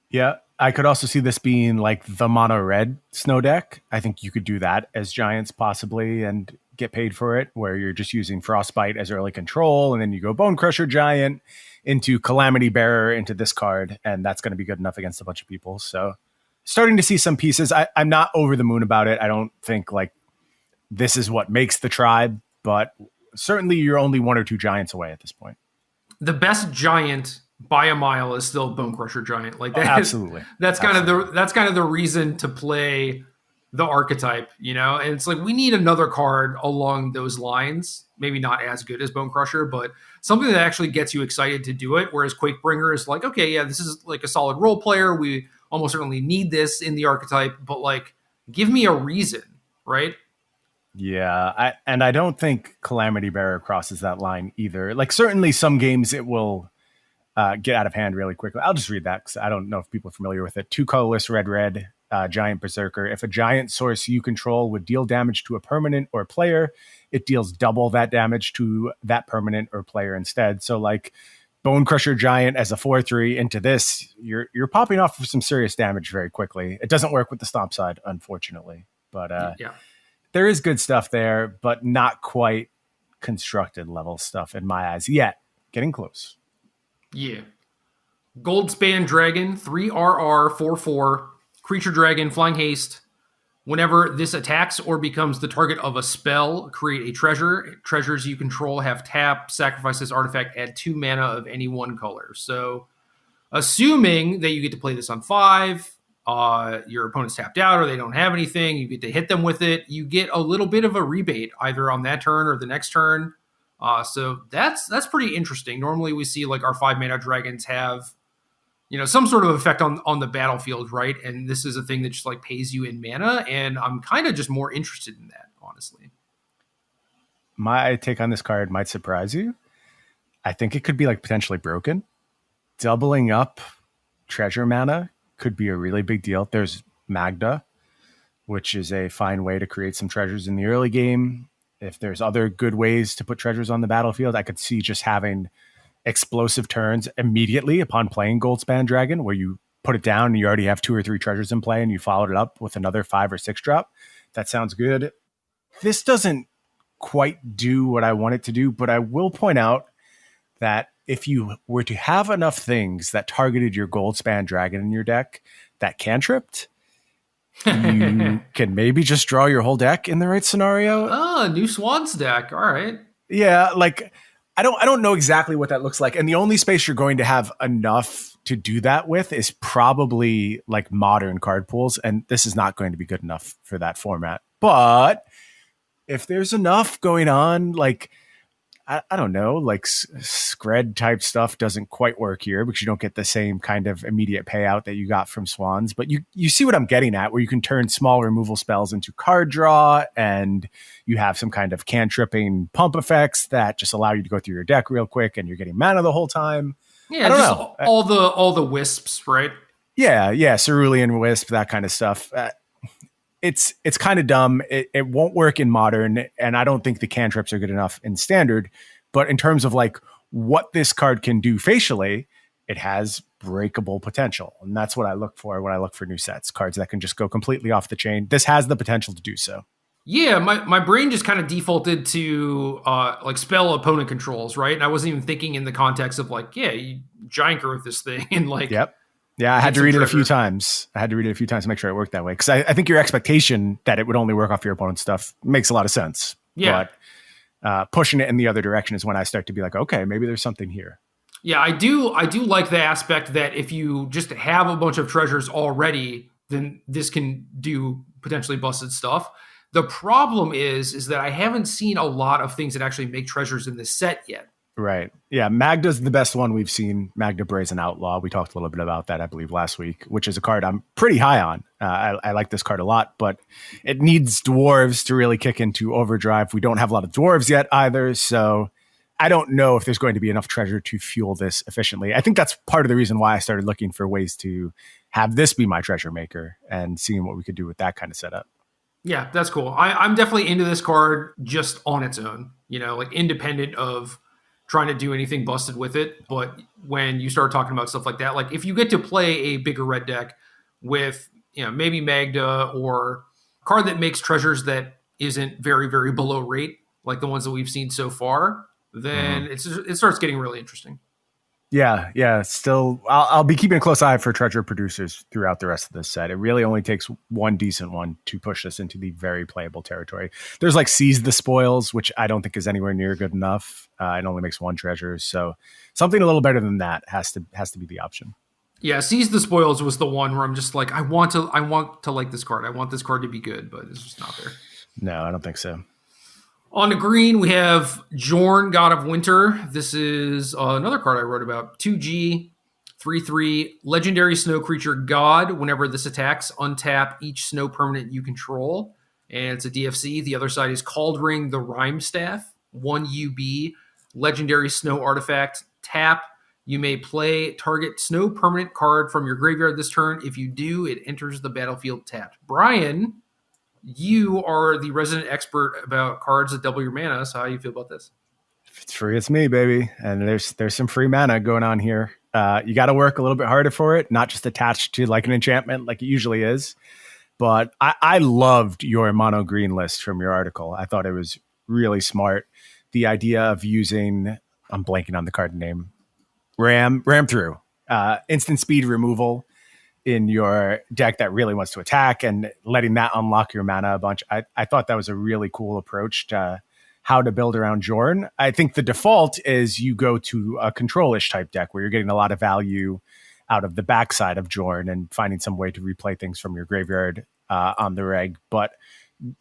Yeah, I could also see this being like the mono red Snow deck. I think you could do that as giants possibly and get paid for it, where you're just using Frostbite as early control, and then you go Bone Crusher Giant into Calamity Bearer into this card, and that's going to be good enough against a bunch of people. So starting to see some pieces. I'm not over the moon about it. I don't think like this is what makes the tribe, but certainly you're only 1 or 2 giants away at this point. The best giant by a mile is still Bone Crusher Giant. Like that. Absolutely. That's kind of the reason to play the archetype, and it's like we need another card along those lines. Maybe not as good as Bone Crusher, but something that actually gets you excited to do it. Whereas Quakebringer is like, okay, yeah, this is like a solid role player. We almost certainly need this in the archetype, but like, give me a reason, right? Yeah, I don't think Calamity Bearer crosses that line either. Like certainly some games it will get out of hand really quickly. I'll just read that because I don't know if people are familiar with it. 2 colorless red, giant berserker. If a giant source you control would deal damage to a permanent or player, it deals double that damage to that permanent or player instead. So like Bone Crusher Giant as a 4/3 into this, you're popping off with some serious damage very quickly. It doesn't work with the Stomp side, unfortunately. But there is good stuff there, but not quite constructed level stuff in my eyes yet. Getting close. Yeah. Goldspan Dragon, 3RR, 4/4, creature dragon, flying haste. Whenever this attacks or becomes the target of a spell, create a treasure. Treasures you control have tap, sacrifice this artifact, add 2 mana of any one color. So, assuming that you get to play this on 5, your opponent's tapped out or they don't have anything, you get to hit them with it. You get a little bit of a rebate either on that turn or the next turn. So that's pretty interesting. Normally we see like our 5 mana dragons have some sort of effect on the battlefield, right? And this is a thing that just like pays you in mana, and I'm kind of just more interested in that, honestly. My take on this card might surprise you. I think it could be like potentially broken. Doubling up treasure mana could be a really big deal. There's Magda, which is a fine way to create some treasures in the early game. If there's other good ways to put treasures on the battlefield, I could see just having explosive turns immediately upon playing Goldspan Dragon, where you put it down and you already have 2 or 3 treasures in play and you followed it up with another 5 or 6 drop. That sounds good. This doesn't quite do what I want it to do, but I will point out that if you were to have enough things that targeted your Goldspan Dragon in your deck that cantripped, you can maybe just draw your whole deck in the right scenario. Oh, new Swans deck. All right. Yeah, like I don't know exactly what that looks like. And the only space you're going to have enough to do that with is probably like modern card pools. And this is not going to be good enough for that format. But if there's enough going on, like, I don't know, like Scred type stuff doesn't quite work here because you don't get the same kind of immediate payout that you got from Swans. But you see what I'm getting at, where you can turn small removal spells into card draw, and you have some kind of cantripping pump effects that just allow you to go through your deck real quick, and you're getting mana the whole time. Yeah, I don't know. All the wisps, right? Yeah, Cerulean Wisp, that kind of stuff. It's kind of dumb. It won't work in modern, and I don't think the cantrips are good enough in standard. But in terms of like what this card can do facially, it has breakable potential, and that's what I look for when I look for new sets. Cards that can just go completely off the chain. This has the potential to do so. Yeah, my brain just kind of defaulted to like spell opponent controls, right? And I wasn't even thinking in the context of like, you giant growth this thing and like. Yep. Yeah, I had to read it a few times. To make sure it worked that way. Because I think your expectation that it would only work off your opponent's stuff makes a lot of sense. Yeah. But pushing it in the other direction is when I start to be like, okay, maybe there's something here. Yeah, I do like the aspect that if you just have a bunch of treasures already, then this can do potentially busted stuff. The problem is that I haven't seen a lot of things that actually make treasures in this set yet. Right. Yeah. Magda's the best one we've seen. Magda Brazen Outlaw. We talked a little bit about that, I believe, last week, which is a card I'm pretty high on. I like this card a lot, but it needs dwarves to really kick into overdrive. We don't have a lot of dwarves yet either. So I don't know if there's going to be enough treasure to fuel this efficiently. I think that's part of the reason why I started looking for ways to have this be my treasure maker and seeing what we could do with that kind of setup. Yeah, that's cool. I'm definitely into this card just on its own, like independent of trying to do anything busted with it. But when you start talking about stuff like that, like if you get to play a bigger red deck with, maybe Magda or a card that makes treasures that isn't very, very below rate, like the ones that we've seen so far, then it starts getting really interesting. Yeah. Still, I'll be keeping a close eye for treasure producers throughout the rest of this set. It really only takes one decent one to push us into the very playable territory. There's like Seize the Spoils, which I don't think is anywhere near good enough. It only makes 1 treasure, so something a little better than that has to be the option. Yeah, Seize the Spoils was the one where I'm just like, I want to like this card. I want this card to be good, but it's just not there. No, I don't think so. On the green, we have Jorn, God of Winter. This is another card I wrote about. 2G, 3/3, legendary snow creature god. Whenever this attacks, untap each snow permanent you control. And it's a DFC. The other side is Kaldring the Rime Staff. 1 UB, legendary snow artifact. Tap. You may play target snow permanent card from your graveyard this turn. If you do, it enters the battlefield tapped. Brian, you are the resident expert about cards that double your mana, so how do you feel about this? If it's free, it's me, baby. And there's some free mana going on here. You got to work a little bit harder for it, not just attached to like an enchantment like it usually is. But I loved your mono green list from your article. I thought it was really smart. The idea of using, I'm blanking on the card name, ram through, instant speed removal in your deck that really wants to attack and letting that unlock your mana a bunch. I thought that was a really cool approach to how to build around Jorn. I think the default is you go to a control-ish type deck where you're getting a lot of value out of the backside of Jorn and finding some way to replay things from your graveyard on the reg. But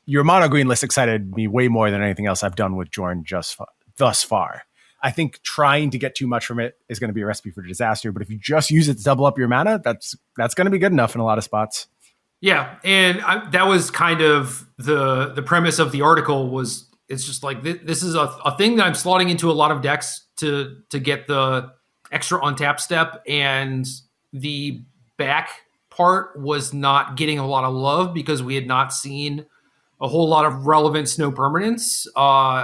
your mono green list excited me way more than anything else I've done with Jorn thus far. I think trying to get too much from it is going to be a recipe for disaster. But if you just use it to double up your mana, that's going to be good enough in a lot of spots. Yeah, and that was kind of the premise of the article. Was it's just like this is a thing that I'm slotting into a lot of decks to get the extra untap step, and the back part was not getting a lot of love because we had not seen a whole lot of relevant snow permanents.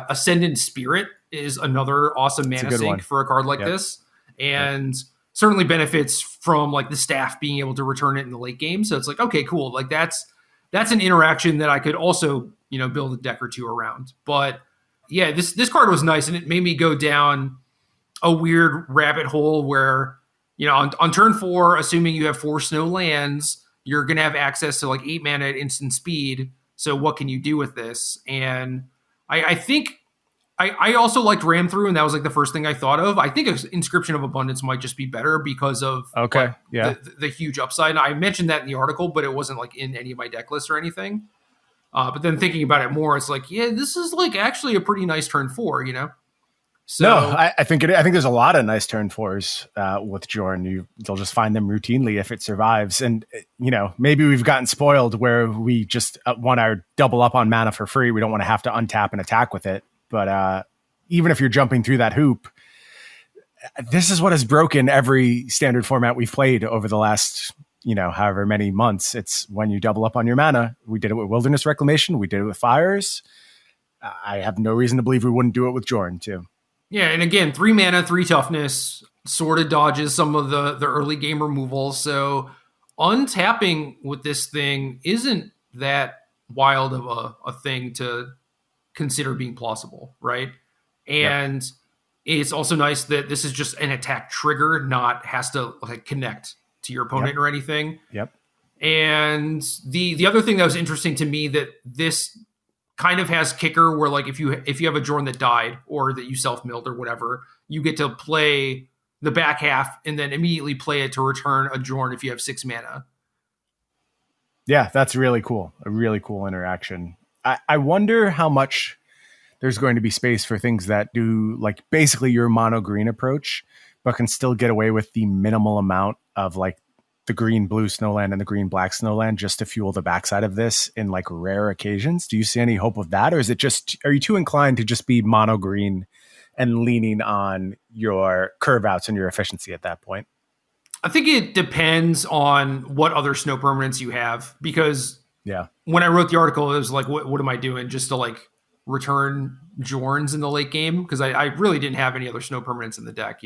Ascendant Spirit is another awesome mana sink for a card like this, and certainly benefits from like the staff being able to return it in the late game. So it's like, okay, cool. Like that's an interaction that I could also, build a deck or two around. But yeah, this card was nice, and it made me go down a weird rabbit hole where, on turn 4, assuming you have 4 snow lands, you're going to have access to like 8 mana at instant speed. So what can you do with this? And I think I also liked Ram Through, and that was like the first thing I thought of. I think Inscription of Abundance might just be better because of the huge upside. And I mentioned that in the article, but it wasn't like in any of my deck lists or anything. But then thinking about it more, it's like, yeah, this is like actually a pretty nice turn 4, So no, I think there's a lot of nice turn 4s with Jorn. They'll just find them routinely if it survives. And maybe we've gotten spoiled where we just want to double up on mana for free. We don't want to have to untap and attack with it. But even if you're jumping through that hoop, this is what has broken every standard format we've played over the last, however many months. It's when you double up on your mana. We did it with Wilderness Reclamation. We did it with Fires. I have no reason to believe we wouldn't do it with Jorn too. Yeah, and again, 3 mana, 3 toughness, sort of dodges some of the early game removals. So untapping with this thing isn't that wild of a thing to consider being plausible, right? And it's also nice that this is just an attack trigger, not has to like connect to your opponent or anything. And the other thing that was interesting to me that this kind of has kicker where like if you have a Jorn that died or that you self-milled or whatever, you get to play the back half and then immediately play it to return a Jorn if you have 6 mana. Yeah, that's really cool. A really cool interaction. I wonder how much there's going to be space for things that do like basically your mono green approach, but can still get away with the minimal amount of like the green blue snowland and the green black snowland just to fuel the backside of this in like rare occasions. Do you see any hope of that? Or is it just, are you too inclined to just be mono green and leaning on your curve outs and your efficiency at that point? I think it depends on what other snow permanents you have, because when I wrote the article, it was like, what am I doing just to like return Jorns in the late game? Because I really didn't have any other snow permanents in the deck,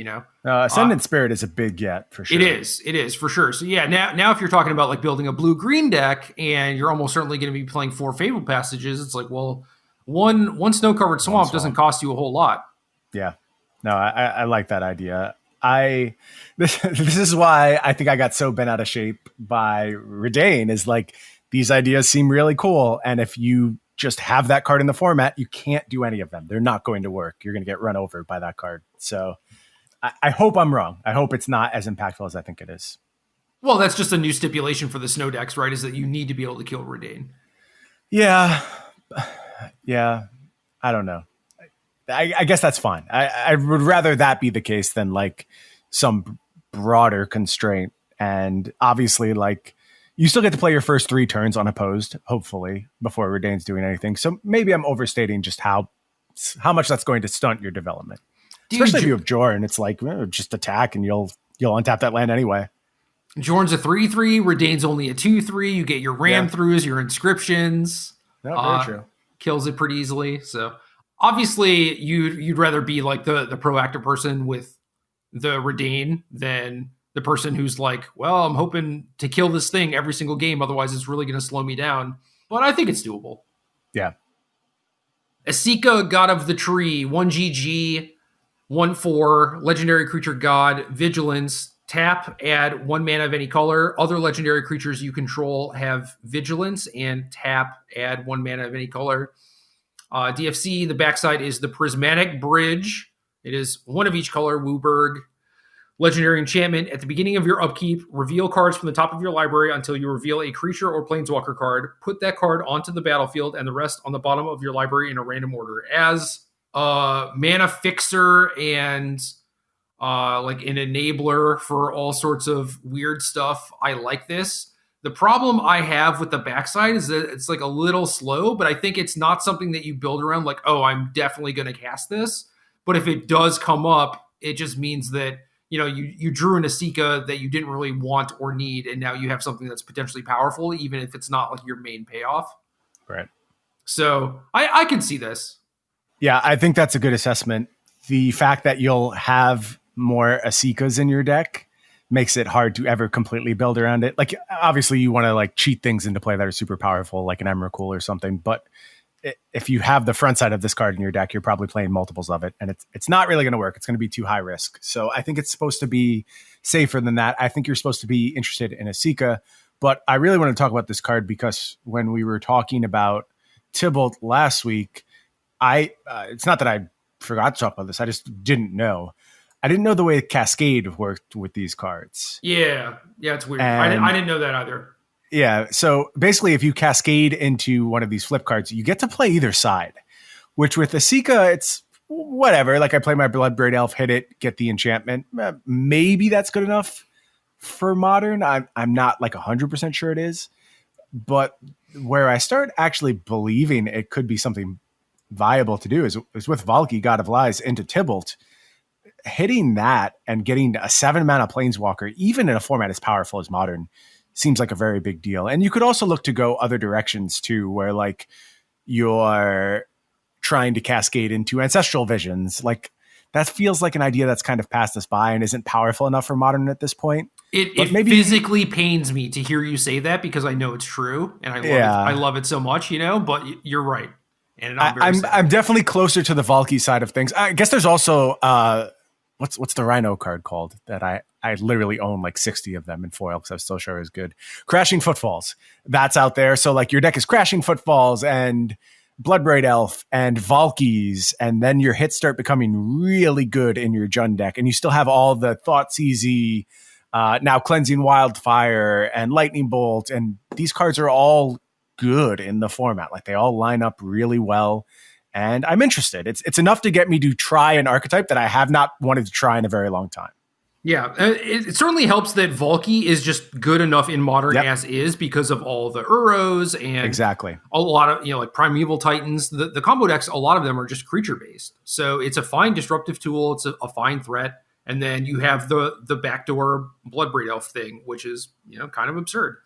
Ascendant Spirit is a big get for sure. It is for sure. So yeah, now if you're talking about like building a blue-green deck and you're almost certainly going to be playing 4 Fable Passages, it's like, well, one snow-covered swamp doesn't cost you a whole lot. Yeah. No, I like that idea. This is why I think I got so bent out of shape by Reidane, is like, these ideas seem really cool. And if you just have that card in the format, you can't do any of them. They're not going to work. You're going to get run over by that card. So I hope I'm wrong. I hope it's not as impactful as I think it is. Well, that's just a new stipulation for the snow decks, right? Is that you need to be able to kill Reidane. Yeah. I don't know. I guess that's fine. I would rather that be the case than like some broader constraint. And obviously, like, you still get to play your first 3 turns unopposed, hopefully, before Reidane's doing anything. So maybe I'm overstating just how much that's going to stunt your development. Especially if you have Jorn, it's like, just attack and you'll untap that land anyway. Jorn's a 3/3, Reidane's only a 2/3. You get your ram throughs, your inscriptions. No, very true. Kills it pretty easily. So obviously you'd rather be like the proactive person with the Reidane than the person who's like, well, I'm hoping to kill this thing every single game, otherwise it's really going to slow me down. But I think it's doable. Yeah. Esika, God of the Tree, 1 GG, 1/4, legendary creature god, vigilance, tap, add 1 mana of any color. Other legendary creatures you control have vigilance, and tap, add 1 mana of any color. DFC, the backside is the Prismatic Bridge. It is 1 of each color, Wooburg. Legendary enchantment. At the beginning of your upkeep, reveal cards from the top of your library until you reveal a creature or planeswalker card. Put that card onto the battlefield and the rest on the bottom of your library in a random order. As a mana fixer and like an enabler for all sorts of weird stuff, I like this. The problem I have with the backside is that it's like a little slow, but I think it's not something that you build around like, oh, I'm definitely going to cast this. But if it does come up, it just means that you drew an Esika that you didn't really want or need, and now you have something that's potentially powerful, even if it's not like your main payoff. Right. So I can see this. Yeah, I think that's a good assessment. The fact that you'll have more Esikas in your deck makes it hard to ever completely build around it. Like, obviously you want to like cheat things into play that are super powerful, like an Emrakul or something, but if you have the front side of this card in your deck, you're probably playing multiples of it, and it's not really going to work. It's going to be too high risk. So I think it's supposed to be safer than that. I think you're supposed to be interested in Esika, but I really want to talk about this card because when we were talking about Tibalt last week, it's not that I forgot to talk about this. I just didn't know. I didn't know the way Cascade worked with these cards. Yeah, it's weird. I didn't know that either. Yeah, so basically if you cascade into one of these flip cards, you get to play either side, which with Esika, it's whatever. Like I play my Bloodbraid Elf, hit it, get the enchantment. Maybe that's good enough for Modern. I'm not like 100% sure it is. But where I start actually believing it could be something viable to do is with Valky, God of Lies, into Tibalt. Hitting that and getting a 7 mana Planeswalker, even in a format as powerful as Modern, seems like a very big deal. And you could also look to go other directions too, where like you're trying to cascade into Ancestral Visions. Like that feels like an idea that's kind of passed us by and isn't powerful enough for Modern at this point. It maybe physically pains me to hear you say that because I know it's true and I love it so much, but you're right. And I'm definitely closer to the Valky side of things. I guess there's also what's the Rhino card called that I literally own like 60 of them in foil because I'm still sure is good. Crashing Footfalls. That's out there. So like your deck is Crashing Footfalls and Bloodbraid Elf and Valkyries, and then your hits start becoming really good in your Jund deck, and you still have all the Thoughtseize, now Cleansing Wildfire and Lightning Bolt, and these cards are all good in the format. Like they all line up really well. And I'm interested. It's enough to get me to try an archetype that I have not wanted to try in a very long time. Yeah, it certainly helps that Valky is just good enough in Modern as is because of all the Uros and exactly a lot of like Primeval Titans. The combo decks, a lot of them are just creature based, so it's a fine disruptive tool. It's a fine threat, and then you have the backdoor Bloodbraid Elf thing, which is kind of absurd.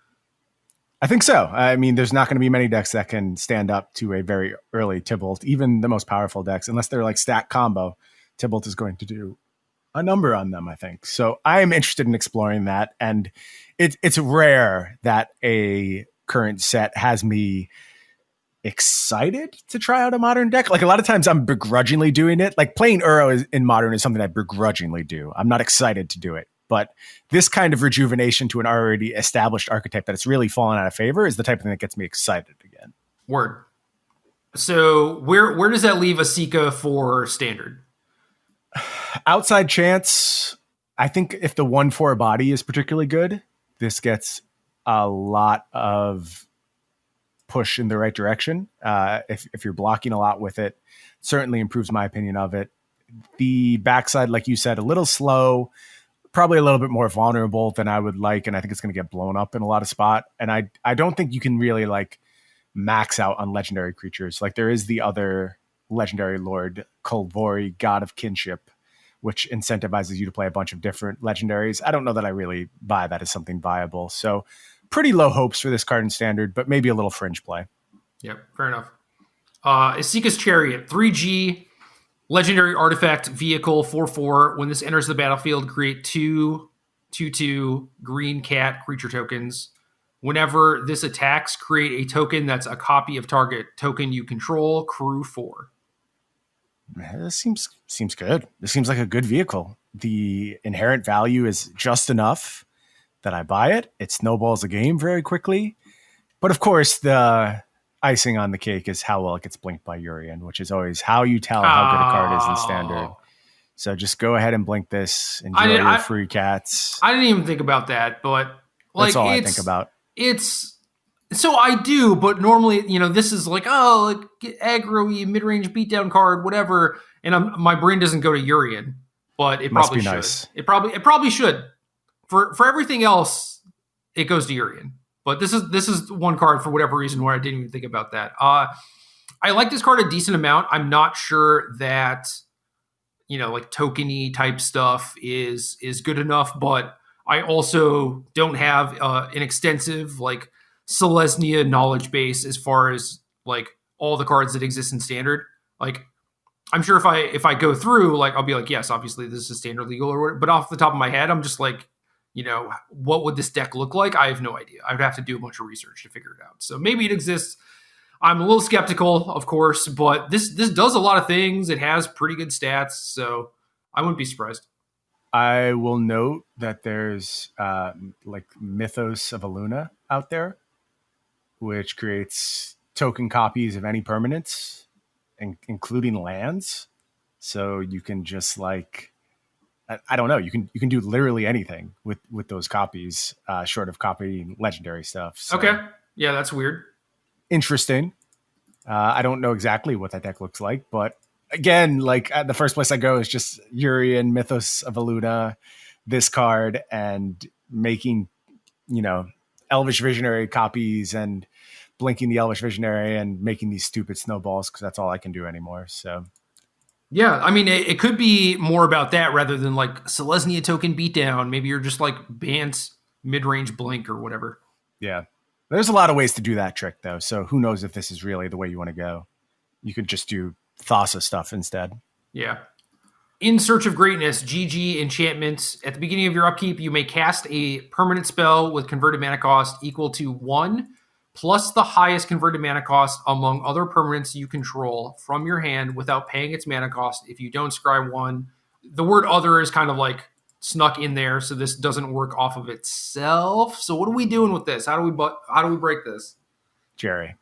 I think so. I mean, there's not going to be many decks that can stand up to a very early Tibalt, even the most powerful decks, unless they're like stack combo. Tibalt is going to do a number on them, I think. So I am interested in exploring that. And it's rare that a current set has me excited to try out a Modern deck. Like a lot of times I'm begrudgingly doing it. Like playing Uro in Modern is something I begrudgingly do. I'm not excited to do it. But this kind of rejuvenation to an already established archetype that it's really fallen out of favor is the type of thing that gets me excited again. Word. So where does that leave Esika for Standard? Outside chance, I think if the 1/4 body is particularly good, this gets a lot of push in the right direction. If you're blocking a lot with it, certainly improves my opinion of it. The backside, like you said, a little slow, probably a little bit more vulnerable than I would like, and I think it's going to get blown up in a lot of spot. And I don't think you can really like max out on legendary creatures. Like there is the other legendary lord, Kulvori, God of Kinship, which incentivizes you to play a bunch of different legendaries. I don't know that I really buy that as something viable. So pretty low hopes for this card in Standard, but maybe a little fringe play. Yep, fair enough. Esika's Chariot, 3G, legendary artifact vehicle, 4/4. When this enters the battlefield, create 2/2 green cat creature tokens. Whenever this attacks, create a token that's a copy of target token you control, crew 4. This seems good. This seems like a good vehicle. The inherent value is just enough that I buy it. It snowballs the game very quickly. But of course, the icing on the cake is how well it gets blinked by Urian, which is always how you tell how good a card is in Standard. So just go ahead and blink this. Enjoy your free cats. I didn't even think about that, but that's all I think about. So I do, but normally, this is like, aggro-y, mid-range beatdown card, whatever, and my brain doesn't go to Urian, but it probably should. Nice. It probably should. For everything else, it goes to Urian. But this is one card for whatever reason where I didn't even think about that. I like this card a decent amount. I'm not sure that like tokeny type stuff is good enough, but I also don't have an extensive like Selesnya knowledge base as far as like all the cards that exist in Standard. Like I'm sure if I go through, like I'll be like, yes, obviously this is Standard legal or whatever. But off the top of my head, I'm just like, what would this deck look like? I have no idea. I would have to do a bunch of research to figure it out. So maybe it exists. I'm a little skeptical, of course, but this does a lot of things. It has pretty good stats, so I wouldn't be surprised. I will note that there's like Mythos of Aluna out there, which creates token copies of any permanents, including lands. So you can just like, I don't know, you can do literally anything with those copies, short of copying legendary stuff. So, okay, yeah, that's weird. Interesting. I don't know exactly what that deck looks like, but again, like the first place I go is just Urian, Mythos of Aluna, this card, and making, Elvish Visionary copies and blinking the Elvish Visionary and making these stupid snowballs because that's all I can do anymore. So, yeah, I mean, it could be more about that rather than like Selesnya token beatdown. Maybe you're just like Bance mid-range blink or whatever. Yeah. There's a lot of ways to do that trick, though. So who knows if this is really the way you want to go. You could just do Thassa stuff instead. Yeah. In Search of Greatness, GG enchantment. At the beginning of your upkeep, you may cast a permanent spell with converted mana cost equal to 1 plus the highest converted mana cost among other permanents you control from your hand without paying its mana cost. If you don't scry 1, the word other is kind of like snuck in there, so this doesn't work off of itself. So what are we doing with this? How do we break this? Jerry,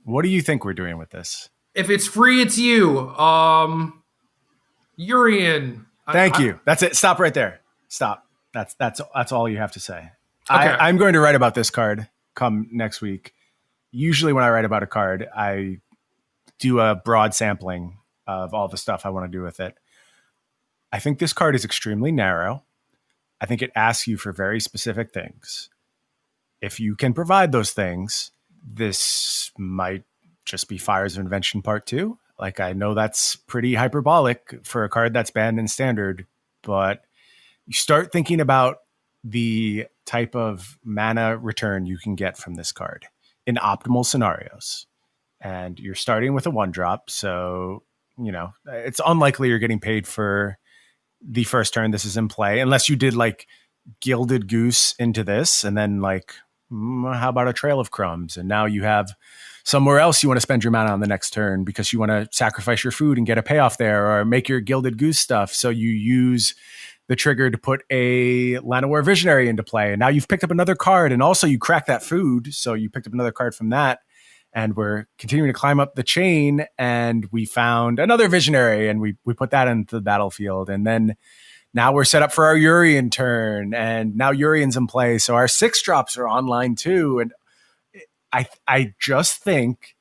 what do you think we're doing with this? If it's free, it's you. Urian. Thank you. That's it. Stop right there. Stop. That's all you have to say. Okay. I'm going to write about this card come next week. Usually when I write about a card, I do a broad sampling of all the stuff I want to do with it. I think this card is extremely narrow. I think it asks you for very specific things. If you can provide those things, this might just be Fires of Invention Part 2. Like, I know that's pretty hyperbolic for a card that's banned in Standard, but you start thinking about the type of mana return you can get from this card in optimal scenarios. And you're starting with a 1-drop, so, it's unlikely you're getting paid for the first turn this is in play, unless you did like Gilded Goose into this, and then like, how about a Trail of Crumbs? And now you have somewhere else you want to spend your mana on the next turn because you want to sacrifice your food and get a payoff there, or make your Gilded Goose stuff. So you use the trigger to put a Llanowar Visionary into play, and now you've picked up another card, and also you crack that food, so you picked up another card from that. And we're continuing to climb up the chain, and we found another Visionary, and we put that into the battlefield. And then now we're set up for our Urian turn, and now Urian's in play. So our 6-drops are online too. And I just think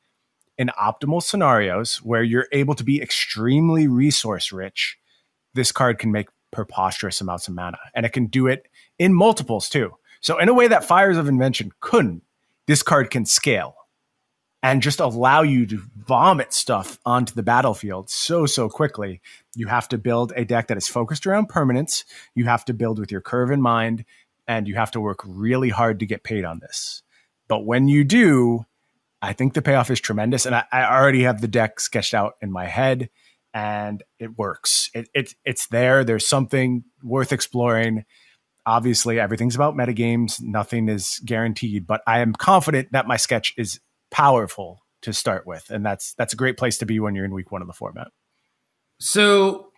in optimal scenarios where you're able to be extremely resource rich, this card can make preposterous amounts of mana, and it can do it in multiples too. So in a way that Fires of Invention couldn't, this card can scale and just allow you to vomit stuff onto the battlefield so quickly. You have to build a deck that is focused around permanence. You have to build with your curve in mind, and you have to work really hard to get paid on this. But when you do, I think the payoff is tremendous, and I already have the deck sketched out in my head, and it works. It's there. There's something worth exploring. Obviously, everything's about metagames. Nothing is guaranteed, but I am confident that my sketch is powerful to start with, and that's a great place to be when you're in week 1 of the format. So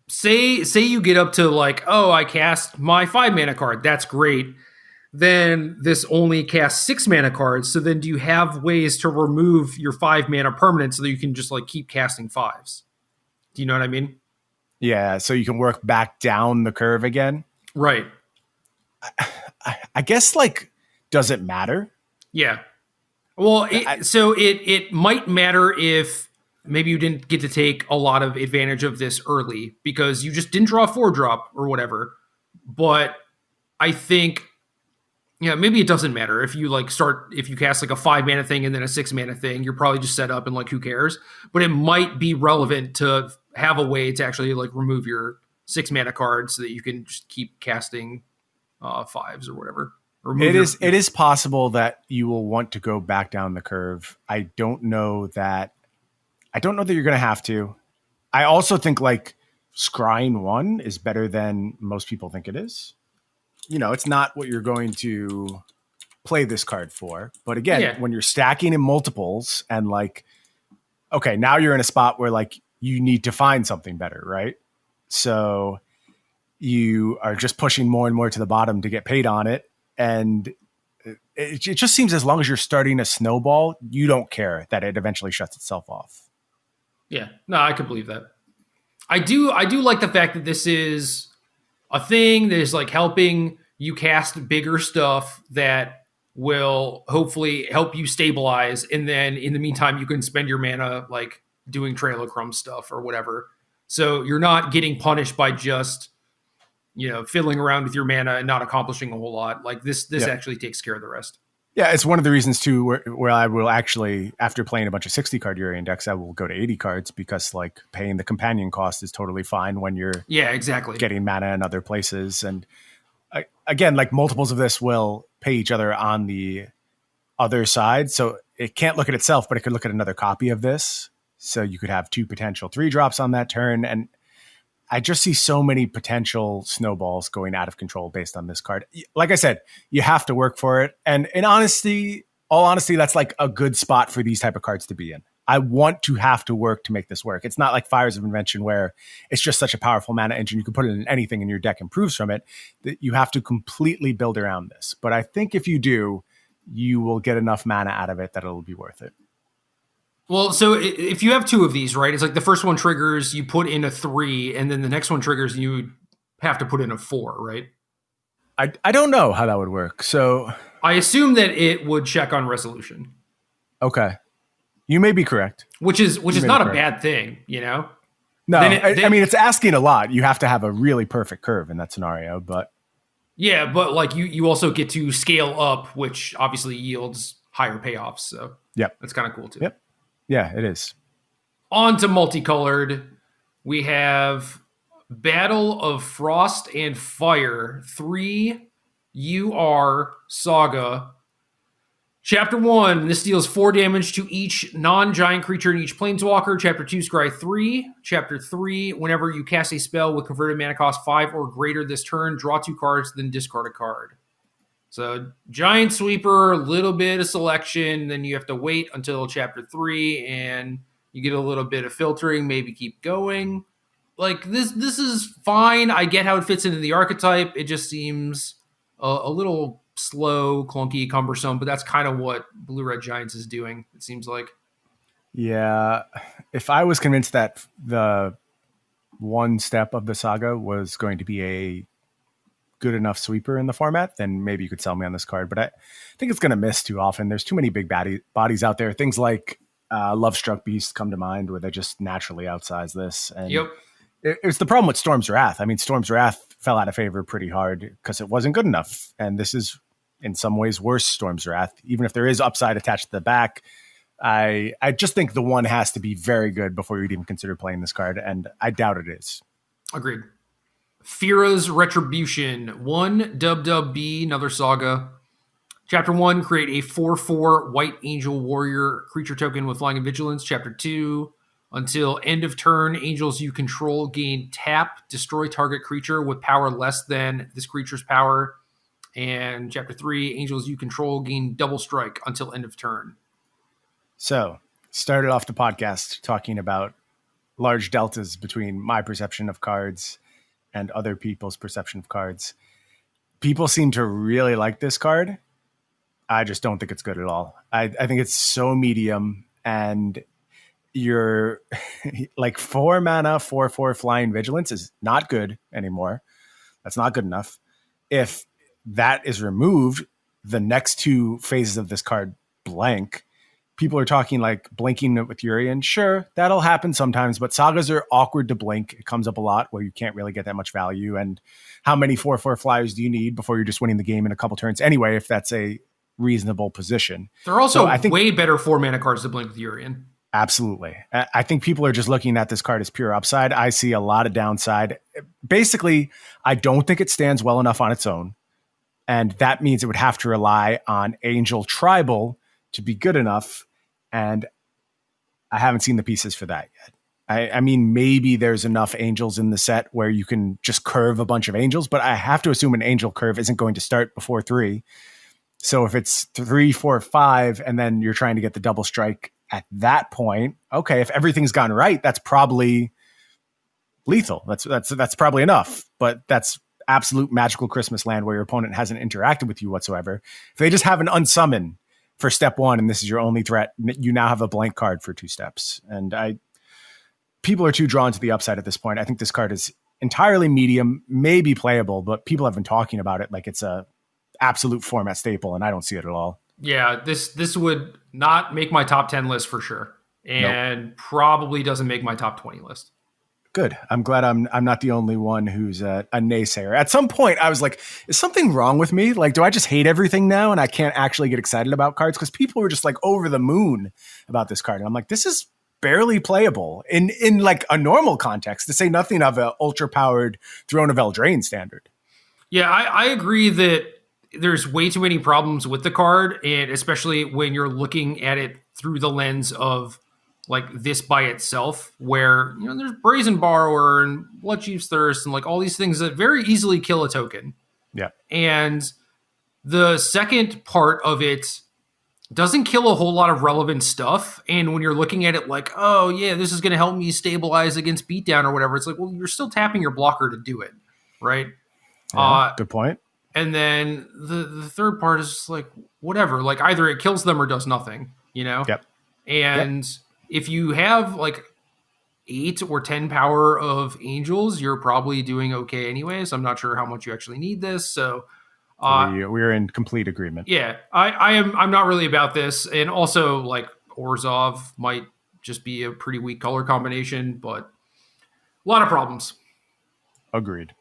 say you get up to like, oh, I cast my 5 mana card. That's great. Then this only casts 6 mana cards. So then do you have ways to remove your 5 mana permanent so that you can just like keep casting 5s? Do you know what I mean? Yeah, so you can work back down the curve again. Right. I guess, like, does it matter? Yeah. Well, it might matter if maybe you didn't get to take a lot of advantage of this early because you just didn't draw a 4-drop or whatever. But I think, yeah, maybe it doesn't matter if you if you cast like a 5 mana thing and then a 6 mana thing, you're probably just set up and like, who cares? But it might be relevant to have a way to actually like remove your 6 mana card so that you can just keep casting 5s or whatever. It is possible that you will want to go back down the curve. I don't know that you're going to have to. I also think like scrying 1 is better than most people think it is. You know, it's not what you're going to play this card for. But again, when you're stacking in multiples and like, okay, now you're in a spot where like you need to find something better, right? So you are just pushing more and more to the bottom to get paid on it. And it just seems as long as you're starting a snowball, you don't care that it eventually shuts itself off. Yeah, no, I can believe that. I do like the fact that this is a thing that is like helping you cast bigger stuff that will hopefully help you stabilize. And then in the meantime, you can spend your mana like doing Trail of Crumbs stuff or whatever. So you're not getting punished by just, fiddling around with your mana and not accomplishing a whole lot. Like this actually takes care of the rest. Yeah, it's one of the reasons too where I will actually, after playing a bunch of 60 card Urian decks, I will go to 80 cards because like paying the companion cost is totally fine when you're getting mana in other places. And again, like multiples of this will pay each other on the other side. So it can't look at itself, but it could look at another copy of this. So you could have 2 potential 3-drops on that turn. And I just see so many potential snowballs going out of control based on this card. Like I said, you have to work for it. And in all honesty, that's like a good spot for these type of cards to be in. I want to have to work to make this work. It's not like Fires of Invention where it's just such a powerful mana engine. You can put it in anything and your deck improves from it. That you have to completely build around this. But I think if you do, you will get enough mana out of it that it'll be worth it. Well, so if you have 2 of these, right, it's like the first one triggers, you put in a 3, and then the next one triggers, and you have to put in a 4, right? I don't know how that would work. So I assume that it would check on resolution. Okay. You may be correct. Which is not a bad thing, No, I mean, it's asking a lot. You have to have a really perfect curve in that scenario, but... Yeah, but like you also get to scale up, which obviously yields higher payoffs, so that's kind of cool too. Yep. Yeah, it is. On to multicolored. We have Battle of Frost and Fire 3 UR Saga. Chapter 1, this deals 4 damage to each non-giant creature in each planeswalker. Chapter 2, scry 3. Chapter 3, whenever you cast a spell with converted mana cost 5 or greater this turn, draw 2 cards, then discard a card. So giant sweeper, a little bit of selection, then you have to wait until chapter 3 and you get a little bit of filtering, maybe keep going. Like this is fine. I get how it fits into the archetype. It just seems a little slow, clunky, cumbersome, but that's kind of what Blue-Red Giants is doing, it seems like. Yeah. If I was convinced that the one step of the saga was going to be a good enough sweeper in the format, then maybe you could sell me on this card. But I think it's going to miss too often. There's too many big bodies out there. Things like Lovestruck Beast come to mind where they just naturally outsize this. And it's the problem with Storm's Wrath. I mean, Storm's Wrath fell out of favor pretty hard because it wasn't good enough. And this is in some ways worse Storm's Wrath. Even if there is upside attached to the back, I just think the one has to be very good before you'd even consider playing this card. And I doubt it is. Agreed. Firja's Retribution, 1 dub B, another saga. Chapter 1, create a 4/4 White Angel Warrior creature token with Flying and Vigilance. Chapter 2, until end of turn, angels you control gain tap, destroy target creature with power less than this creature's power. And Chapter 3, angels you control gain double strike until end of turn. So, started off the podcast talking about large deltas between my perception of cards and other people's perception of cards. People seem to really like this card. I just don't think it's good at all. I think it's so medium, and you're like 4 mana, 4/4 Flying Vigilance is not good anymore. That's not good enough. If that is removed, the next 2 phases of this card blank. People are talking like blinking with Urian. Sure, that'll happen sometimes, but sagas are awkward to blink. It comes up a lot where you can't really get that much value. And how many 4/4 flyers do you need before you're just winning the game in a couple turns anyway, if that's a reasonable position? There are also way better 4 mana cards to blink with Urian. Absolutely. I think people are just looking at this card as pure upside. I see a lot of downside. Basically, I don't think it stands well enough on its own. And that means it would have to rely on Angel Tribal to be good enough. And I haven't seen the pieces for that yet. I mean, maybe there's enough angels in the set where you can just curve a bunch of angels, but I have to assume an angel curve isn't going to start before 3. So if it's 3, 4, 5, and then you're trying to get the double strike at that point, okay, if everything's gone right, that's probably lethal. That's probably enough, but that's absolute magical Christmas land where your opponent hasn't interacted with you whatsoever. If they just have an unsummon for step 1 and this is your only threat, you now have a blank card for 2 steps. And people are too drawn to the upside at this point. I think this card is entirely medium, maybe playable, but people have been talking about it like it's a absolute format staple, and I don't see it at all. Yeah, this would not make my top 10 list for sure, and probably doesn't make my top 20 list. Good. I'm glad I'm not the only one who's a naysayer. At some point, I was like, is something wrong with me? Like, do I just hate everything now and I can't actually get excited about cards? Because people were just like over the moon about this card. And I'm like, this is barely playable in like a normal context, to say nothing of an ultra-powered Throne of Eldraine standard. Yeah, I agree that there's way too many problems with the card, and especially when you're looking at it through the lens of like this by itself, where there's Brazen Borrower and Bloodchief's Thirst and like all these things that very easily kill a token. Yeah. And the second part of it doesn't kill a whole lot of relevant stuff. And when you're looking at it like, oh yeah, this is going to help me stabilize against beatdown or whatever, it's like, well, you're still tapping your blocker to do it, right? Yeah, good point. And then the third part is just like, whatever, like either it kills them or does nothing, Yep. And if you have like 8 or 10 power of angels, you're probably doing okay anyways. I'm not sure how much you actually need this. So we're in complete agreement. Yeah, I'm not really about this. And also like Orzhov might just be a pretty weak color combination, but a lot of problems. Agreed.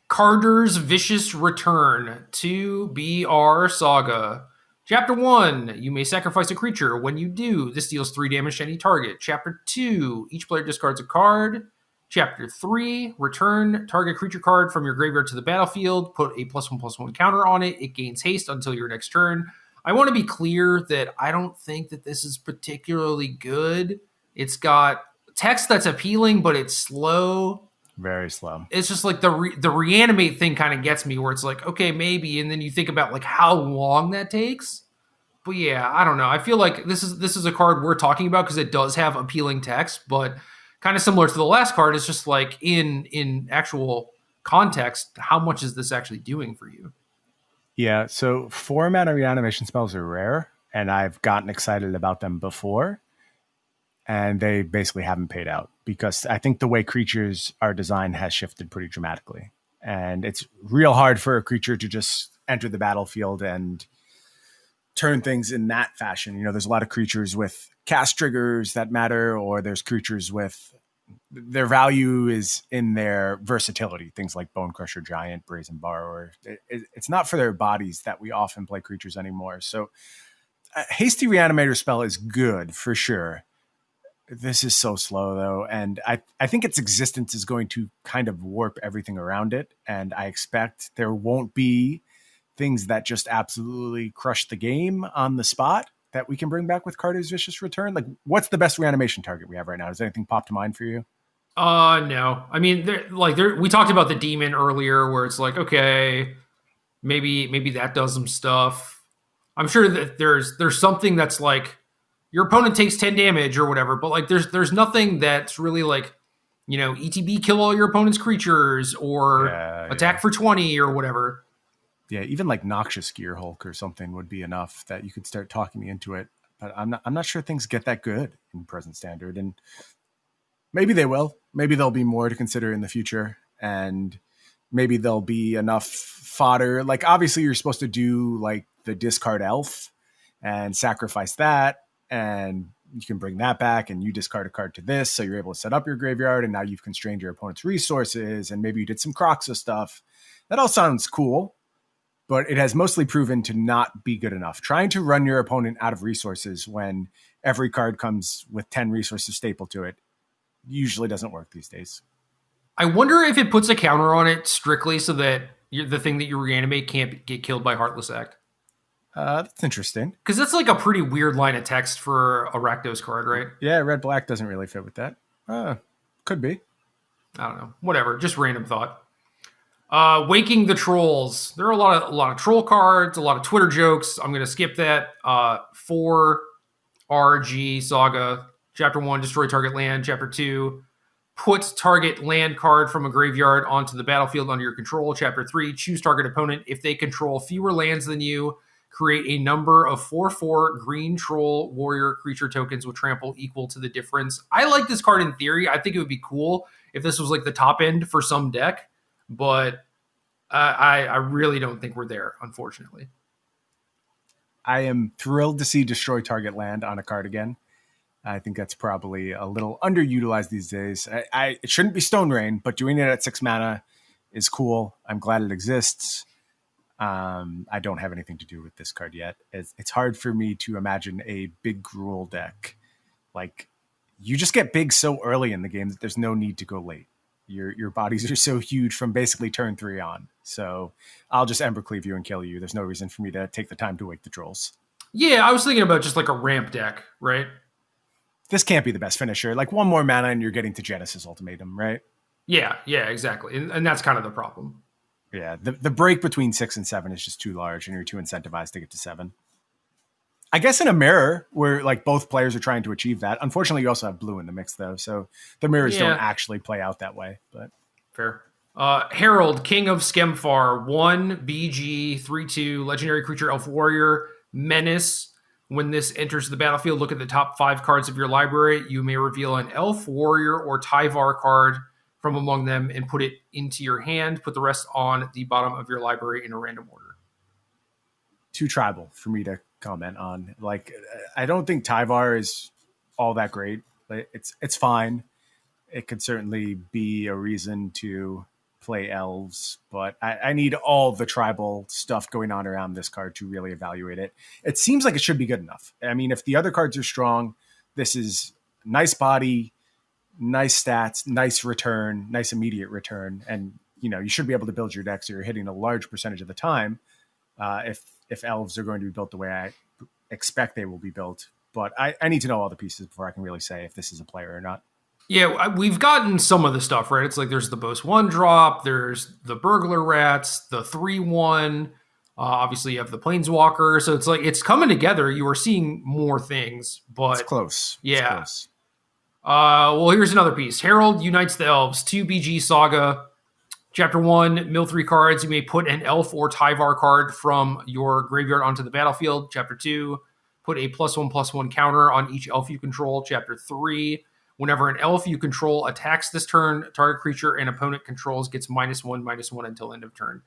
Kardur's Vicious Return to BR Saga. Chapter 1, you may sacrifice a creature. When you do, this deals 3 damage to any target. Chapter 2, each player discards a card. Chapter 3, return target creature card from your graveyard to the battlefield. Put a +1/+1 counter on it. It gains haste until your next turn. I want to be clear that I don't think that this is particularly good. It's got text that's appealing, but it's slow. Very slow. It's just like the reanimate thing kind of gets me, where it's like, okay, maybe, and then you think about like how long that takes. But yeah, I don't know. I feel like this is a card we're talking about because it does have appealing text, but kind of similar to the last card, it's just like in actual context, how much is this actually doing for you? Yeah, so 4 mana reanimation spells are rare, and I've gotten excited about them before, and they basically haven't paid out because I think the way creatures are designed has shifted pretty dramatically. And it's real hard for a creature to just enter the battlefield and turn things in that fashion. There's a lot of creatures with cast triggers that matter, or there's creatures with their value is in their versatility. Things like Bone Crusher Giant, Brazen Borrower. It's not for their bodies that we often play creatures anymore. So a Hasty Reanimator spell is good for sure. This is so slow though. And I think its existence is going to kind of warp everything around it. And I expect there won't be things that just absolutely crush the game on the spot that we can bring back with Kardur's Vicious Return? Like, what's the best reanimation target we have right now? Does anything pop to mind for you? No. I mean, we talked about the demon earlier, where it's like, okay, maybe that does some stuff. I'm sure that there's something that's like your opponent takes 10 damage or whatever, but like there's nothing that's really like, ETB kill all your opponent's creatures or attack for 20 or whatever. Yeah, even like Noxious Gear Hulk or something would be enough that you could start talking me into it. But I'm not sure things get that good in present standard, and maybe they will. Maybe there'll be more to consider in the future, and maybe there'll be enough fodder. Like, obviously, you're supposed to do like the discard elf and sacrifice that, and you can bring that back, and you discard a card to this, so you're able to set up your graveyard, and now you've constrained your opponent's resources, and maybe you did some Croxa stuff. That all sounds cool, but it has mostly proven to not be good enough. Trying to run your opponent out of resources when every card comes with 10 resources stapled to it usually doesn't work these days. I wonder if it puts a counter on it strictly so that the thing that you reanimate can't get killed by Heartless Act. That's interesting. Because that's like a pretty weird line of text for a Rakdos card, right? Yeah, red-black doesn't really fit with that. Could be. I don't know. Whatever. Just random thought. Waking the Trolls. There are a lot of troll cards, a lot of Twitter jokes. I'm going to skip that. 4 RG Saga. Chapter 1, destroy target land. Chapter 2, put target land card from a graveyard onto the battlefield under your control. Chapter 3, choose target opponent. If they control fewer lands than you, create a number of 4/4 green troll warrior creature tokens with trample equal to the difference. I like this card in theory. I think it would be cool if this was like the top end for some deck, but I really don't think we're there, unfortunately. I am thrilled to see destroy target land on a card again. I think that's probably a little underutilized these days. It shouldn't be Stone Rain, but doing it at 6 mana is cool. I'm glad it exists. I don't have anything to do with this card yet. It's hard for me to imagine a big Gruul deck. Like, you just get big so early in the game that there's no need to go late. Your bodies are so huge from basically turn 3 on. So I'll just Embercleave you and kill you. There's no reason for me to take the time to wake the trolls. Yeah, I was thinking about just like a ramp deck, right? This can't be the best finisher. Like, one more mana and you're getting to Genesis Ultimatum, right? Yeah, exactly. And that's kind of the problem. Yeah, the break between 6 and 7 is just too large, and you're too incentivized to get to 7. I guess in a mirror where like both players are trying to achieve that. Unfortunately, you also have blue in the mix though, so the mirrors don't actually play out that way. But fair. Harald, King of Skemfar, 1 BG 3/2 legendary creature elf warrior menace. When this enters the battlefield, look at the top 5 cards of your library. You may reveal an elf, warrior, or Tyvar card from among them and put it into your hand. Put the rest on the bottom of your library in a random order. Too tribal for me to comment on. Like, I don't think Tyvar is all that great. It's fine. It could certainly be a reason to play elves, but I need all the tribal stuff going on around this card to really evaluate it. It seems like it should be good enough. I mean, if the other cards are strong, this is nice body, nice stats, nice return, nice immediate return, and you should be able to build your deck so you're hitting a large percentage of the time. If elves are going to be built the way I expect they will be built, but I need to know all the pieces before I can really say if this is a player or not. Yeah, we've gotten some of the stuff, right? It's like there's the Boast 1-drop, there's the Burglar Rats, the 3/1. Obviously, you have the Planeswalker. So it's like it's coming together. You are seeing more things, but it's close. Yeah. It's close. Well, here's another piece. Harald unites the elves. 2 BG Saga. Chapter 1, mill 3 cards. You may put an elf or Tyvar card from your graveyard onto the battlefield. Chapter 2, put a +1/+1 counter on each elf you control. Chapter 3, whenever an elf you control attacks this turn, target creature and opponent controls gets -1/-1 until end of turn.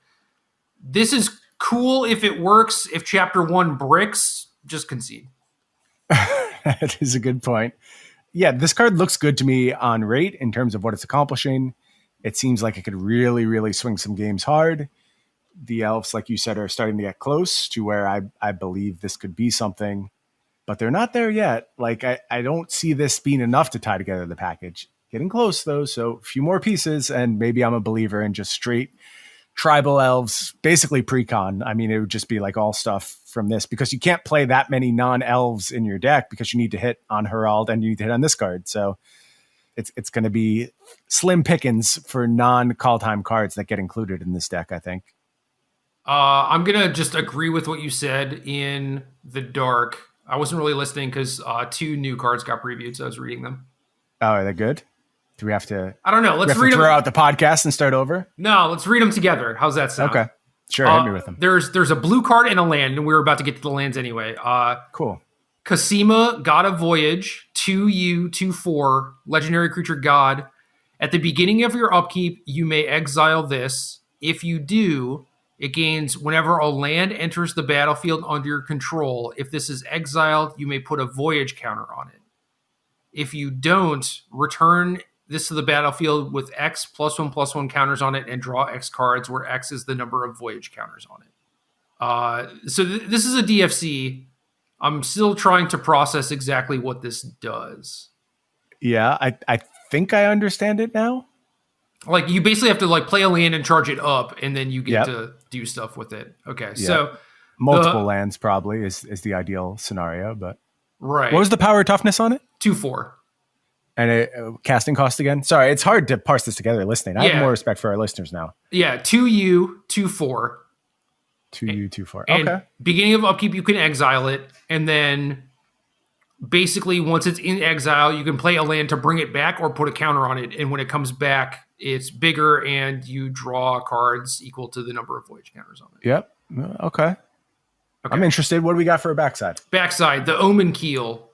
This is cool if it works. If Chapter 1 bricks, just concede. That is a good point. Yeah, this card looks good to me on rate in terms of what it's accomplishing. It seems like it could really, really swing some games hard. The elves, like you said, are starting to get close to where I believe this could be something, but they're not there yet. Like, I don't see this being enough to tie together the package. Getting close, though, so a few more pieces, and maybe I'm a believer in just straight tribal elves, basically precon. I mean, it would just be like all stuff from this because you can't play that many non-elves in your deck because you need to hit on Harald and you need to hit on this card. So it's going to be slim pickings for non-Kaldheim cards that get included in this deck, I think. I'm going to just agree with what you said in the dark. I wasn't really listening because 2 new cards got previewed, so I was reading them. Oh, are they good? Do we have to? I don't know. Let's throw out the podcast and start over. No, let's read them together. How's that sound? Okay, sure. Hit me with them. There's a blue card and a land, and we were about to get to the lands anyway. Cool. Cosima, God of Voyage, 2U, 2/4, legendary creature god. At the beginning of your upkeep, you may exile this. If you do, it gains whenever a land enters the battlefield under your control. If this is exiled, you may put a Voyage counter on it. If you don't, return this to the battlefield with X +1/+1 counters on it and draw X cards, where X is the number of Voyage counters on it. So this is a DFC. I'm still trying to process exactly what this does. Yeah, I think I understand it now. Like, you basically have to like play a land and charge it up, and then you get to do stuff with it. Okay, so multiple lands probably is the ideal scenario, but right. What was the power toughness on it? 2/4. And casting cost again? Sorry, it's hard to parse this together listening. I have more respect for our listeners now. Yeah, 2U, 2/4. 2U, 2/4. Okay. Beginning of upkeep, you can exile it, and then basically once it's in exile, you can play a land to bring it back or put a counter on it. And when it comes back, it's bigger, and you draw cards equal to the number of Voyage counters on it. Yep. Okay. I'm interested. What do we got for a backside? Backside, the Omen Keel.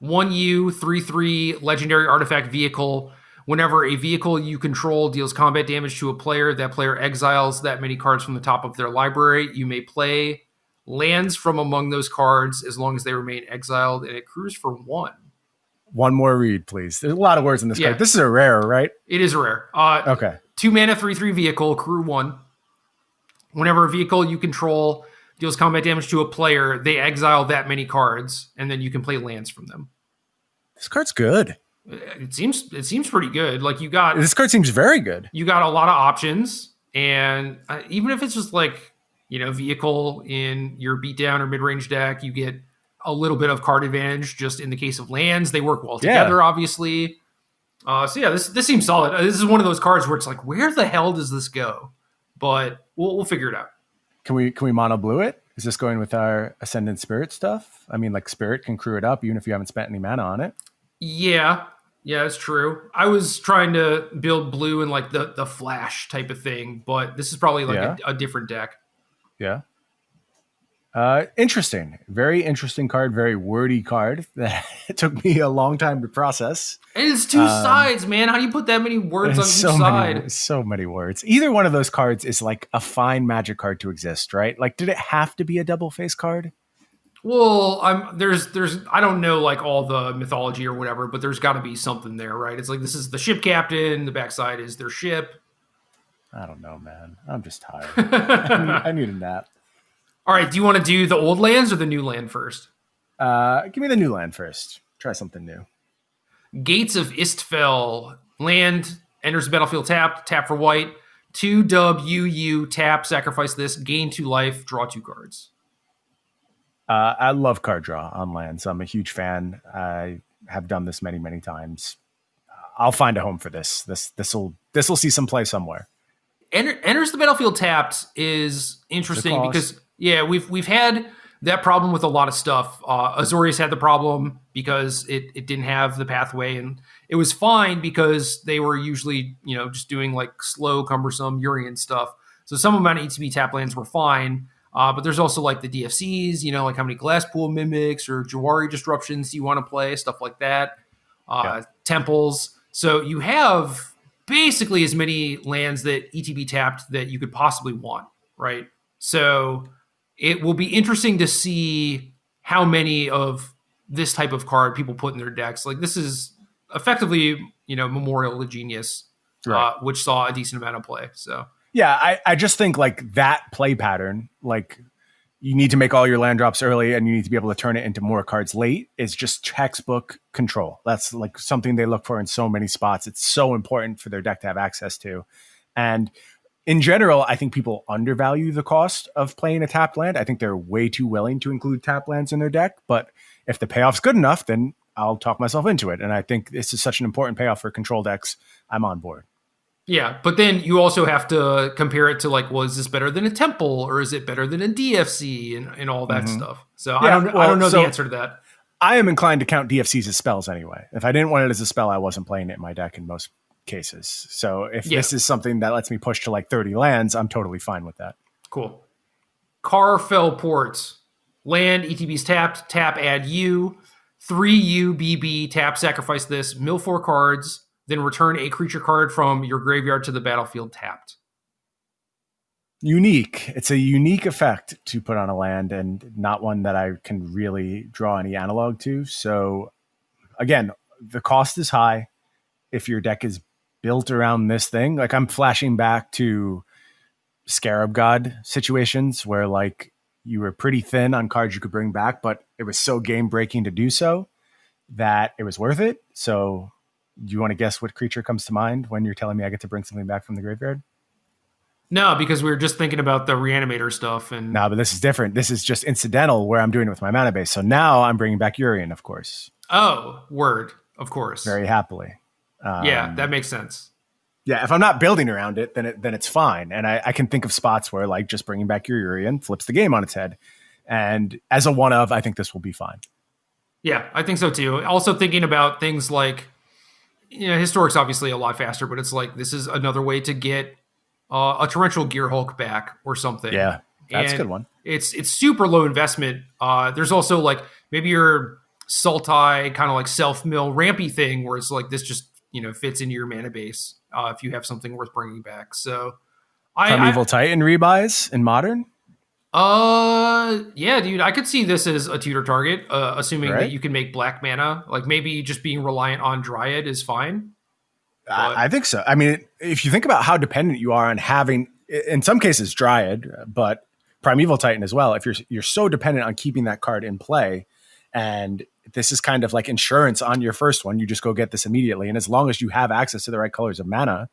1U, 3/3, legendary artifact vehicle. Whenever a vehicle you control deals combat damage to a player, that player exiles that many cards from the top of their library. You may play lands from among those cards as long as they remain exiled, and it accrues for 1. One more read, please. There's a lot of words in this card. This is a rare, right? It is rare. 2 mana, 3/3 vehicle, accrue 1. Whenever a vehicle you control deals combat damage to a player, they exile that many cards, and then you can play lands from them. This card's good. It seems pretty good. Like, this card seems very good. You got a lot of options, and even if it's just like, vehicle in your beatdown or mid-range deck, you get a little bit of card advantage. Just in the case of lands, they work well together, obviously. This seems solid. This is one of those cards where it's like, where the hell does this go? But we'll figure it out. Can we mono blue it? Is this going with our Ascendant Spirit stuff? I mean, like, Spirit can crew it up even if you haven't spent any mana on it. Yeah, it's true. I was trying to build blue in like the Flash type of thing, but this is probably like a different deck. Yeah. Interesting. Very interesting card. Very wordy card that took me a long time to process. And it's 2 sides, man. How do you put that many words on each side? So many words. Either one of those cards is like a fine Magic card to exist, right? Like, did it have to be a double face card? Well, there's I don't know like all the mythology or whatever, but there's got to be something there, right? It's like, this is the ship captain. The backside is their ship. I don't know, man. I'm just tired. I need a nap. All right. Do you want to do the old lands or the new land first? Give me the new land first. Try something new. Gates of Istfell. Land enters the battlefield tapped. Tap for white. 2/UU. Tap. Sacrifice this. Gain 2 life. Draw 2 cards. I love card draw on lands. I'm a huge fan. I have done this many, many times. I'll find a home for this. This will see some play somewhere. Enters the battlefield tapped is interesting because we've had that problem with a lot of stuff. Azorius had the problem because it didn't have the pathway, and it was fine because they were usually just doing like slow, cumbersome Urian stuff. So some amount of ETB tap lands were fine. But there's also like the DFCs, like how many Glasspool Mimics or Jawari Disruptions you want to play, stuff like that. Temples. So you have basically as many lands that ETB tapped that you could possibly want, right? So it will be interesting to see how many of this type of card people put in their decks. Like, this is effectively, Memorial of Genius, which saw a decent amount of play. So yeah, I just think like that play pattern, like, you need to make all your land drops early and you need to be able to turn it into more cards late, is just textbook control. That's like something they look for in so many spots. It's so important for their deck to have access to. And in general, I think people undervalue the cost of playing a tapped land. I think they're way too willing to include tapped lands in their deck. But if the payoff's good enough, then I'll talk myself into it. And I think this is such an important payoff for control decks. I'm on board. Yeah, but then you also have to compare it to like, well, is this better than a temple or is it better than a DFC and all that stuff? So I don't know the answer to that. I am inclined to count DFCs as spells anyway. If I didn't want it as a spell, I wasn't playing it in my deck in most cases. So if this is something that lets me push to like 30 lands, I'm totally fine with that. Cool. Karfell Port. Land, ETB's tapped, tap, add U. 3 UBB, tap, sacrifice this, mill 4 cards, then return a creature card from your graveyard to the battlefield tapped. Unique. It's a unique effect to put on a land and not one that I can really draw any analog to. So again, the cost is high. If your deck is built around this thing, like I'm flashing back to Scarab God situations where like you were pretty thin on cards you could bring back, but it was so game breaking to do so that it was worth it. So do you want to guess what creature comes to mind when you're telling me I get to bring something back from the graveyard? No, because we were just thinking about the Reanimator stuff. And no, but this is different. This is just incidental where I'm doing it with my mana base. So now I'm bringing back Urian, of course. Oh, word. Of course. Very happily. Yeah, that makes sense. Yeah, if I'm not building around it, then it's fine. And I can think of spots where like just bringing back your Urian flips the game on its head. And as a one of, I think this will be fine. Yeah, I think so too. Also thinking about things like, Historic's obviously a lot faster, but it's like this is another way to get a Torrential Gear Hulk back or something. Yeah, that's a good one. It's super low investment. There's also like maybe your Sultai kind of like self-mill rampy thing where it's like this just fits into your mana base if you have something worth bringing back. So Primeval Titan rebuys in Modern? Yeah, dude, I could see this as a tutor target, assuming that you can make black mana. Like maybe just being reliant on Dryad is fine. I think so. I mean, if you think about how dependent you are on having, in some cases, Dryad, but Primeval Titan as well, if you're so dependent on keeping that card in play, and this is kind of like insurance on your first one, you just go get this immediately. And as long as you have access to the right colors of mana,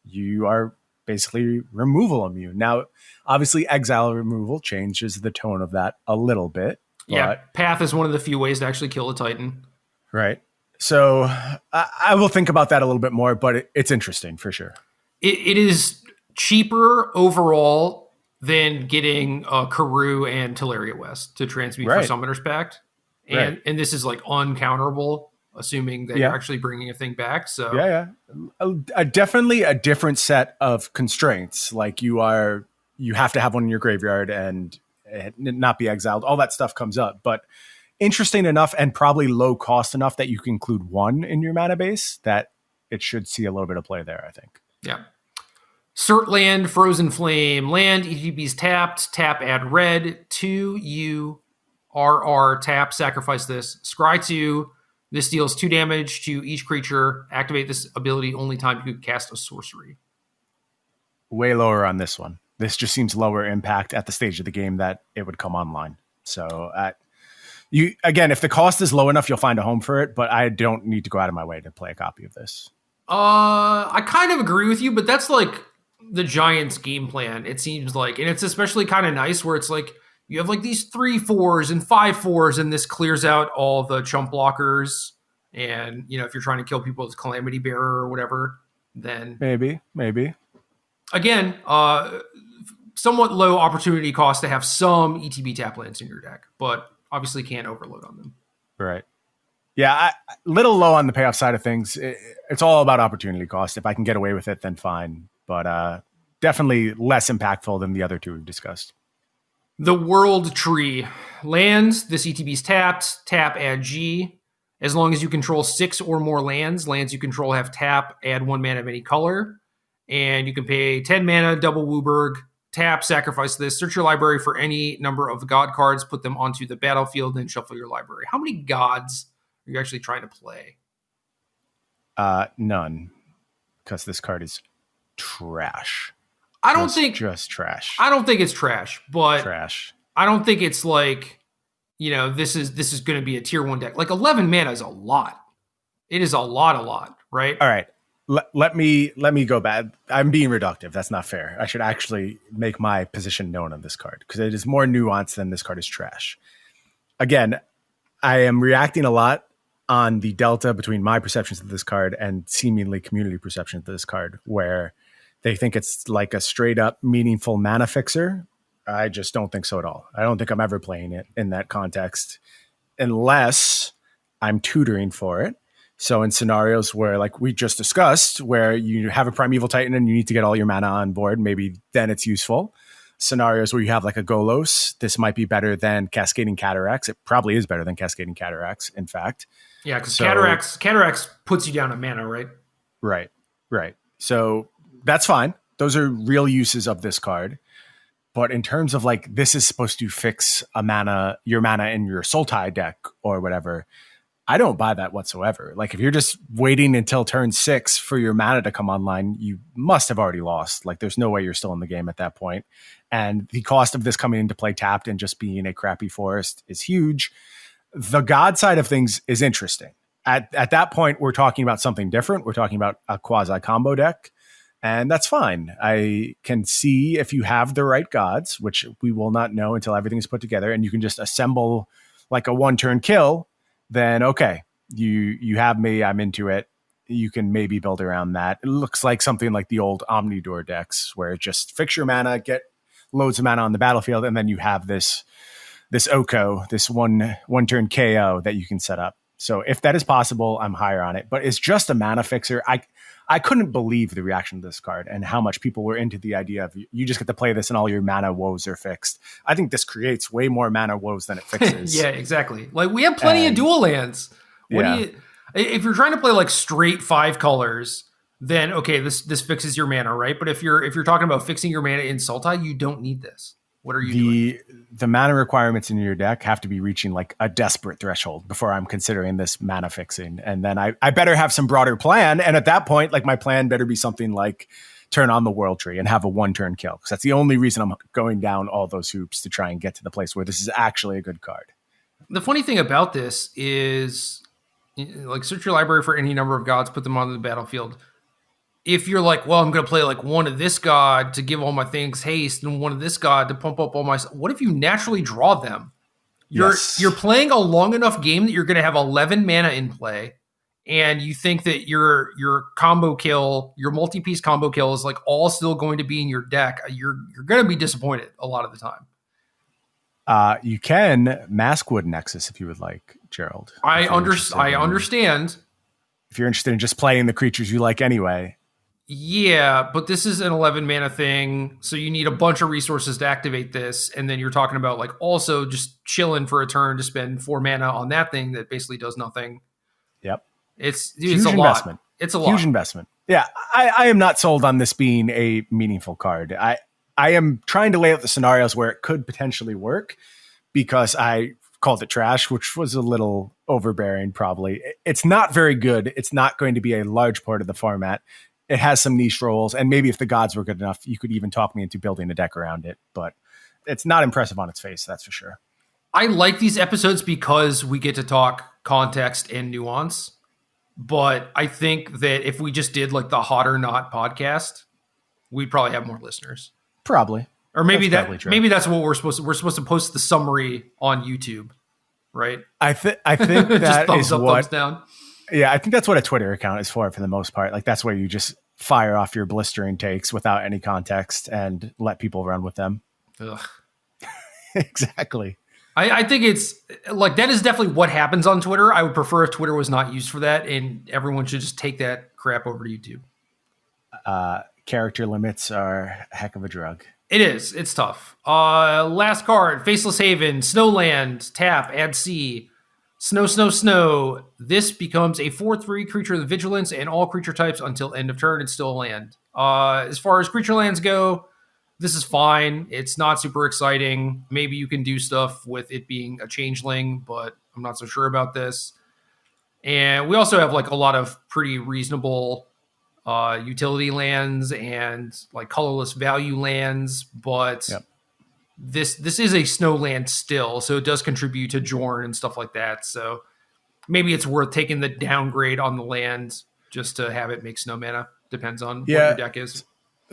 you are basically removal immune. Now, obviously, exile removal changes the tone of that a little bit. Yeah, Path is one of the few ways to actually kill a Titan. Right. So I will think about that a little bit more, but it's interesting for sure. It is cheaper overall than getting Karoo and Teleria West to transmute for Summoner's Pact. And this is like uncounterable, assuming that you're actually bringing a thing back. So definitely a different set of constraints. Like you have to have one in your graveyard and not be exiled. All that stuff comes up, but interesting enough and probably low cost enough that you can include one in your mana base that it should see a little bit of play there, I think. Yeah. Surtland Frozenflame. Land, ETB's tapped. Tap, add red. 2 URR, tap, sacrifice this. Scry 2. This deals 2 damage to each creature. Activate this ability only time you cast a sorcery. Way lower on this one. This just seems lower impact at the stage of the game that it would come online. So again, if the cost is low enough, you'll find a home for it, but I don't need to go out of my way to play a copy of this. I kind of agree with you, but that's like the Giants game plan, it seems like. And it's especially kind of nice where it's like you have like these 3/4s and 5/4s, and this clears out all the chump blockers. And, if you're trying to kill people with Calamity Bearer or whatever, then maybe. Again, somewhat low opportunity cost to have some ETB tap lands in your deck, but obviously can't overload on them. Right. Yeah, little low on the payoff side of things. It's all about opportunity cost. If I can get away with it, then fine. But definitely less impactful than the other two we've discussed. The World Tree. Lands, this ETB's tapped. Tap, add G. As long as you control 6 or more lands you control have tap, add 1 mana of any color. And you can pay 10 mana, double Wooburg. Tap, sacrifice this, search your library for any number of god cards, put them onto the battlefield, and shuffle your library. How many gods are you actually trying to play? None. Because this card is trash. Just trash. I don't think it's trash, but trash. I don't think it's like, this is going to be a tier 1 deck. Like 11 mana is a lot. It is a lot, right? All right. let me go back. I'm being reductive. That's not fair. I should actually make my position known on this card because it is more nuanced than this card is trash. Again, I am reacting a lot on the delta between my perceptions of this card and seemingly community perception of this card, where they think it's like a straight up meaningful mana fixer. I just don't think so at all. I don't think I'm ever playing it in that context unless I'm tutoring for it. So in scenarios where, like we just discussed, where you have a Primeval Titan and you need to get all your mana on board, maybe then it's useful. Scenarios where you have like a Golos, this might be better than Cascading Cataracts. It probably is better than Cascading Cataracts, in fact. Yeah, because Cataracts puts you down a mana, right? Right. So that's fine. Those are real uses of this card. But in terms of like, this is supposed to fix your mana in your Sultai deck or whatever, I don't buy that whatsoever. Like if you're just waiting until turn 6 for your mana to come online, you must have already lost. Like there's no way you're still in the game at that point. And the cost of this coming into play tapped and just being a crappy forest is huge. The God side of things is interesting. At that point, we're talking about something different. We're talking about a quasi combo deck. And that's fine. I can see if you have the right gods, which we will not know until everything's put together, and you can just assemble like a 1-turn kill, then okay, you have me, I'm into it. You can maybe build around that. It looks like something like the old Omnidor decks where it just fix your mana, get loads of mana on the battlefield, and then you have this Oko, this one-turn KO that you can set up. So if that is possible, I'm higher on it. But it's just a mana fixer. I couldn't believe the reaction to this card and how much people were into the idea of you just get to play this and all your mana woes are fixed. I think this creates way more mana woes than it fixes. Yeah, exactly. Like we have plenty of dual lands. If you're trying to play like straight 5 colors, then okay, this fixes your mana, right? But if you're talking about fixing your mana in Sultai, you don't need this. What are you doing? The mana requirements in your deck have to be reaching like a desperate threshold before I'm considering this mana fixing. And then I better have some broader plan. And at that point, like my plan better be something like turn on the World Tree and have a 1-turn kill. Because that's the only reason I'm going down all those hoops to try and get to the place where this is actually a good card. The funny thing about this is like search your library for any number of gods, put them on the battlefield. If you're like, well, I'm going to play like one of this god to give all my things haste and one of this god to pump up all my... What if you naturally draw them? You're playing a long enough game that you're going to have 11 mana in play, and you think that your combo kill, your multi-piece combo kill is like all still going to be in your deck. You're going to be disappointed a lot of the time. You can Maskwood Nexus if you would like, Gerald. I understand. If you're interested in just playing the creatures you like anyway... Yeah, but this is an 11 mana thing, so you need a bunch of resources to activate this, and then you're talking about like also just chilling for a turn to spend 4 mana on that thing that basically does nothing. Yep. It's a lot. It's a lot. Huge investment. Yeah, I am not sold on this being a meaningful card. I am trying to lay out the scenarios where it could potentially work because I called it trash, which was a little overbearing probably. It's not very good. It's not going to be a large part of the format. It has some niche roles, and maybe if the gods were good enough, you could even talk me into building a deck around it, but it's not impressive on its face, that's for sure. I like these episodes because we get to talk context and nuance, but I think that if we just did like the Hot or Not podcast, we'd probably have more listeners. Probably. Or maybe that's what we're supposed to post the summary on YouTube, right? I think that thumbs up, thumbs down. Yeah, I think that's what a Twitter account is for the most part. Like that's where you just fire off your blistering takes without any context and let people run with them. Ugh. Exactly. I think it's like that is definitely what happens on Twitter. I would prefer if Twitter was not used for that, and everyone should just take that crap over to YouTube. Character limits are a heck of a drug. It is. It's tough. Last card, Faceless Haven, Snowland, tap, add C. Snow. This becomes a 4/3 creature with vigilance and all creature types until end of turn. It's still a land. As far as creature lands go, this is fine. It's not super exciting. Maybe you can do stuff with it being a changeling, but I'm not so sure about this. And we also have like a lot of pretty reasonable utility lands and like colorless value lands, but yep. This is a snowland still, so it does contribute to Jorn and stuff like that. So maybe it's worth taking the downgrade on the land. just to have it make snow mana. Depends on what Yeah. your deck is.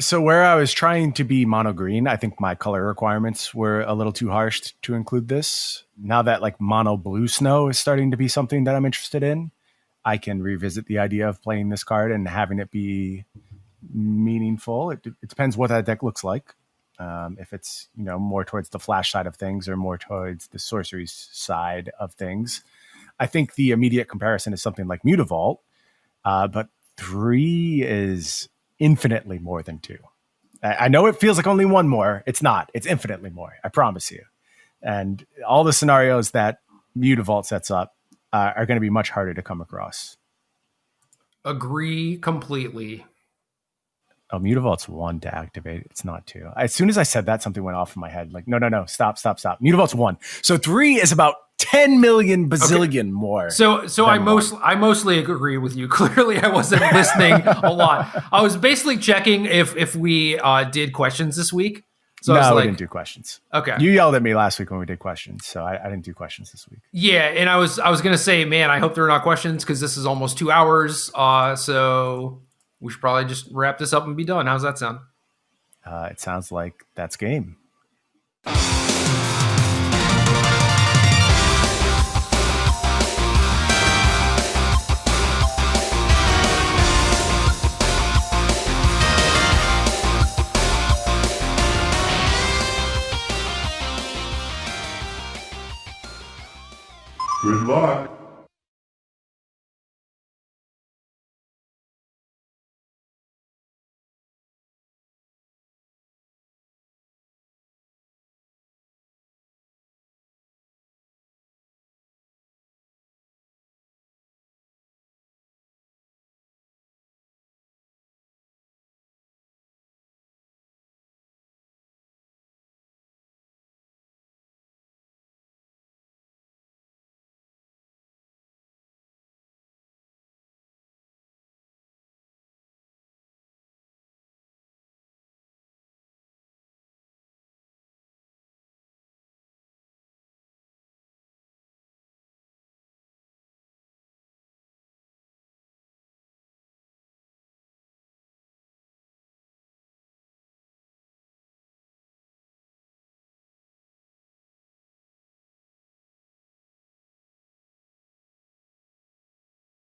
So where I was trying to be mono green, I think my color requirements were a little too harsh to include this. Now that like mono blue snow is starting to be something that I'm interested in, I can revisit the idea of playing this card and having it be meaningful. It depends what that deck looks like. If it's, you know, more towards the flash side of things or more towards the sorcery side of things. I think the immediate comparison is something like Mutavault, but 3 is infinitely more than 2. I know it feels like only one more. It's not. It's infinitely more. I promise you. And all the scenarios that Mutavault sets up are going to be much harder to come across. Agree completely. Oh, Mutavault's 1 to activate. It's not 2. As soon as I said that, something went off in my head. Like, no, stop. Mutavault's 1. So 3 is about 10 million bazillion more. So I mostly agree with you. Clearly, I wasn't listening a lot. I was basically checking if we did questions this week. So no, I was we like, didn't do questions. Okay. You yelled at me last week when we did questions, so I didn't do questions this week. Yeah, and I was gonna say, man, I hope there are not questions because this is almost 2 hours. So we should probably just wrap this up and be done. How's that sound? It sounds like that's game. Good luck.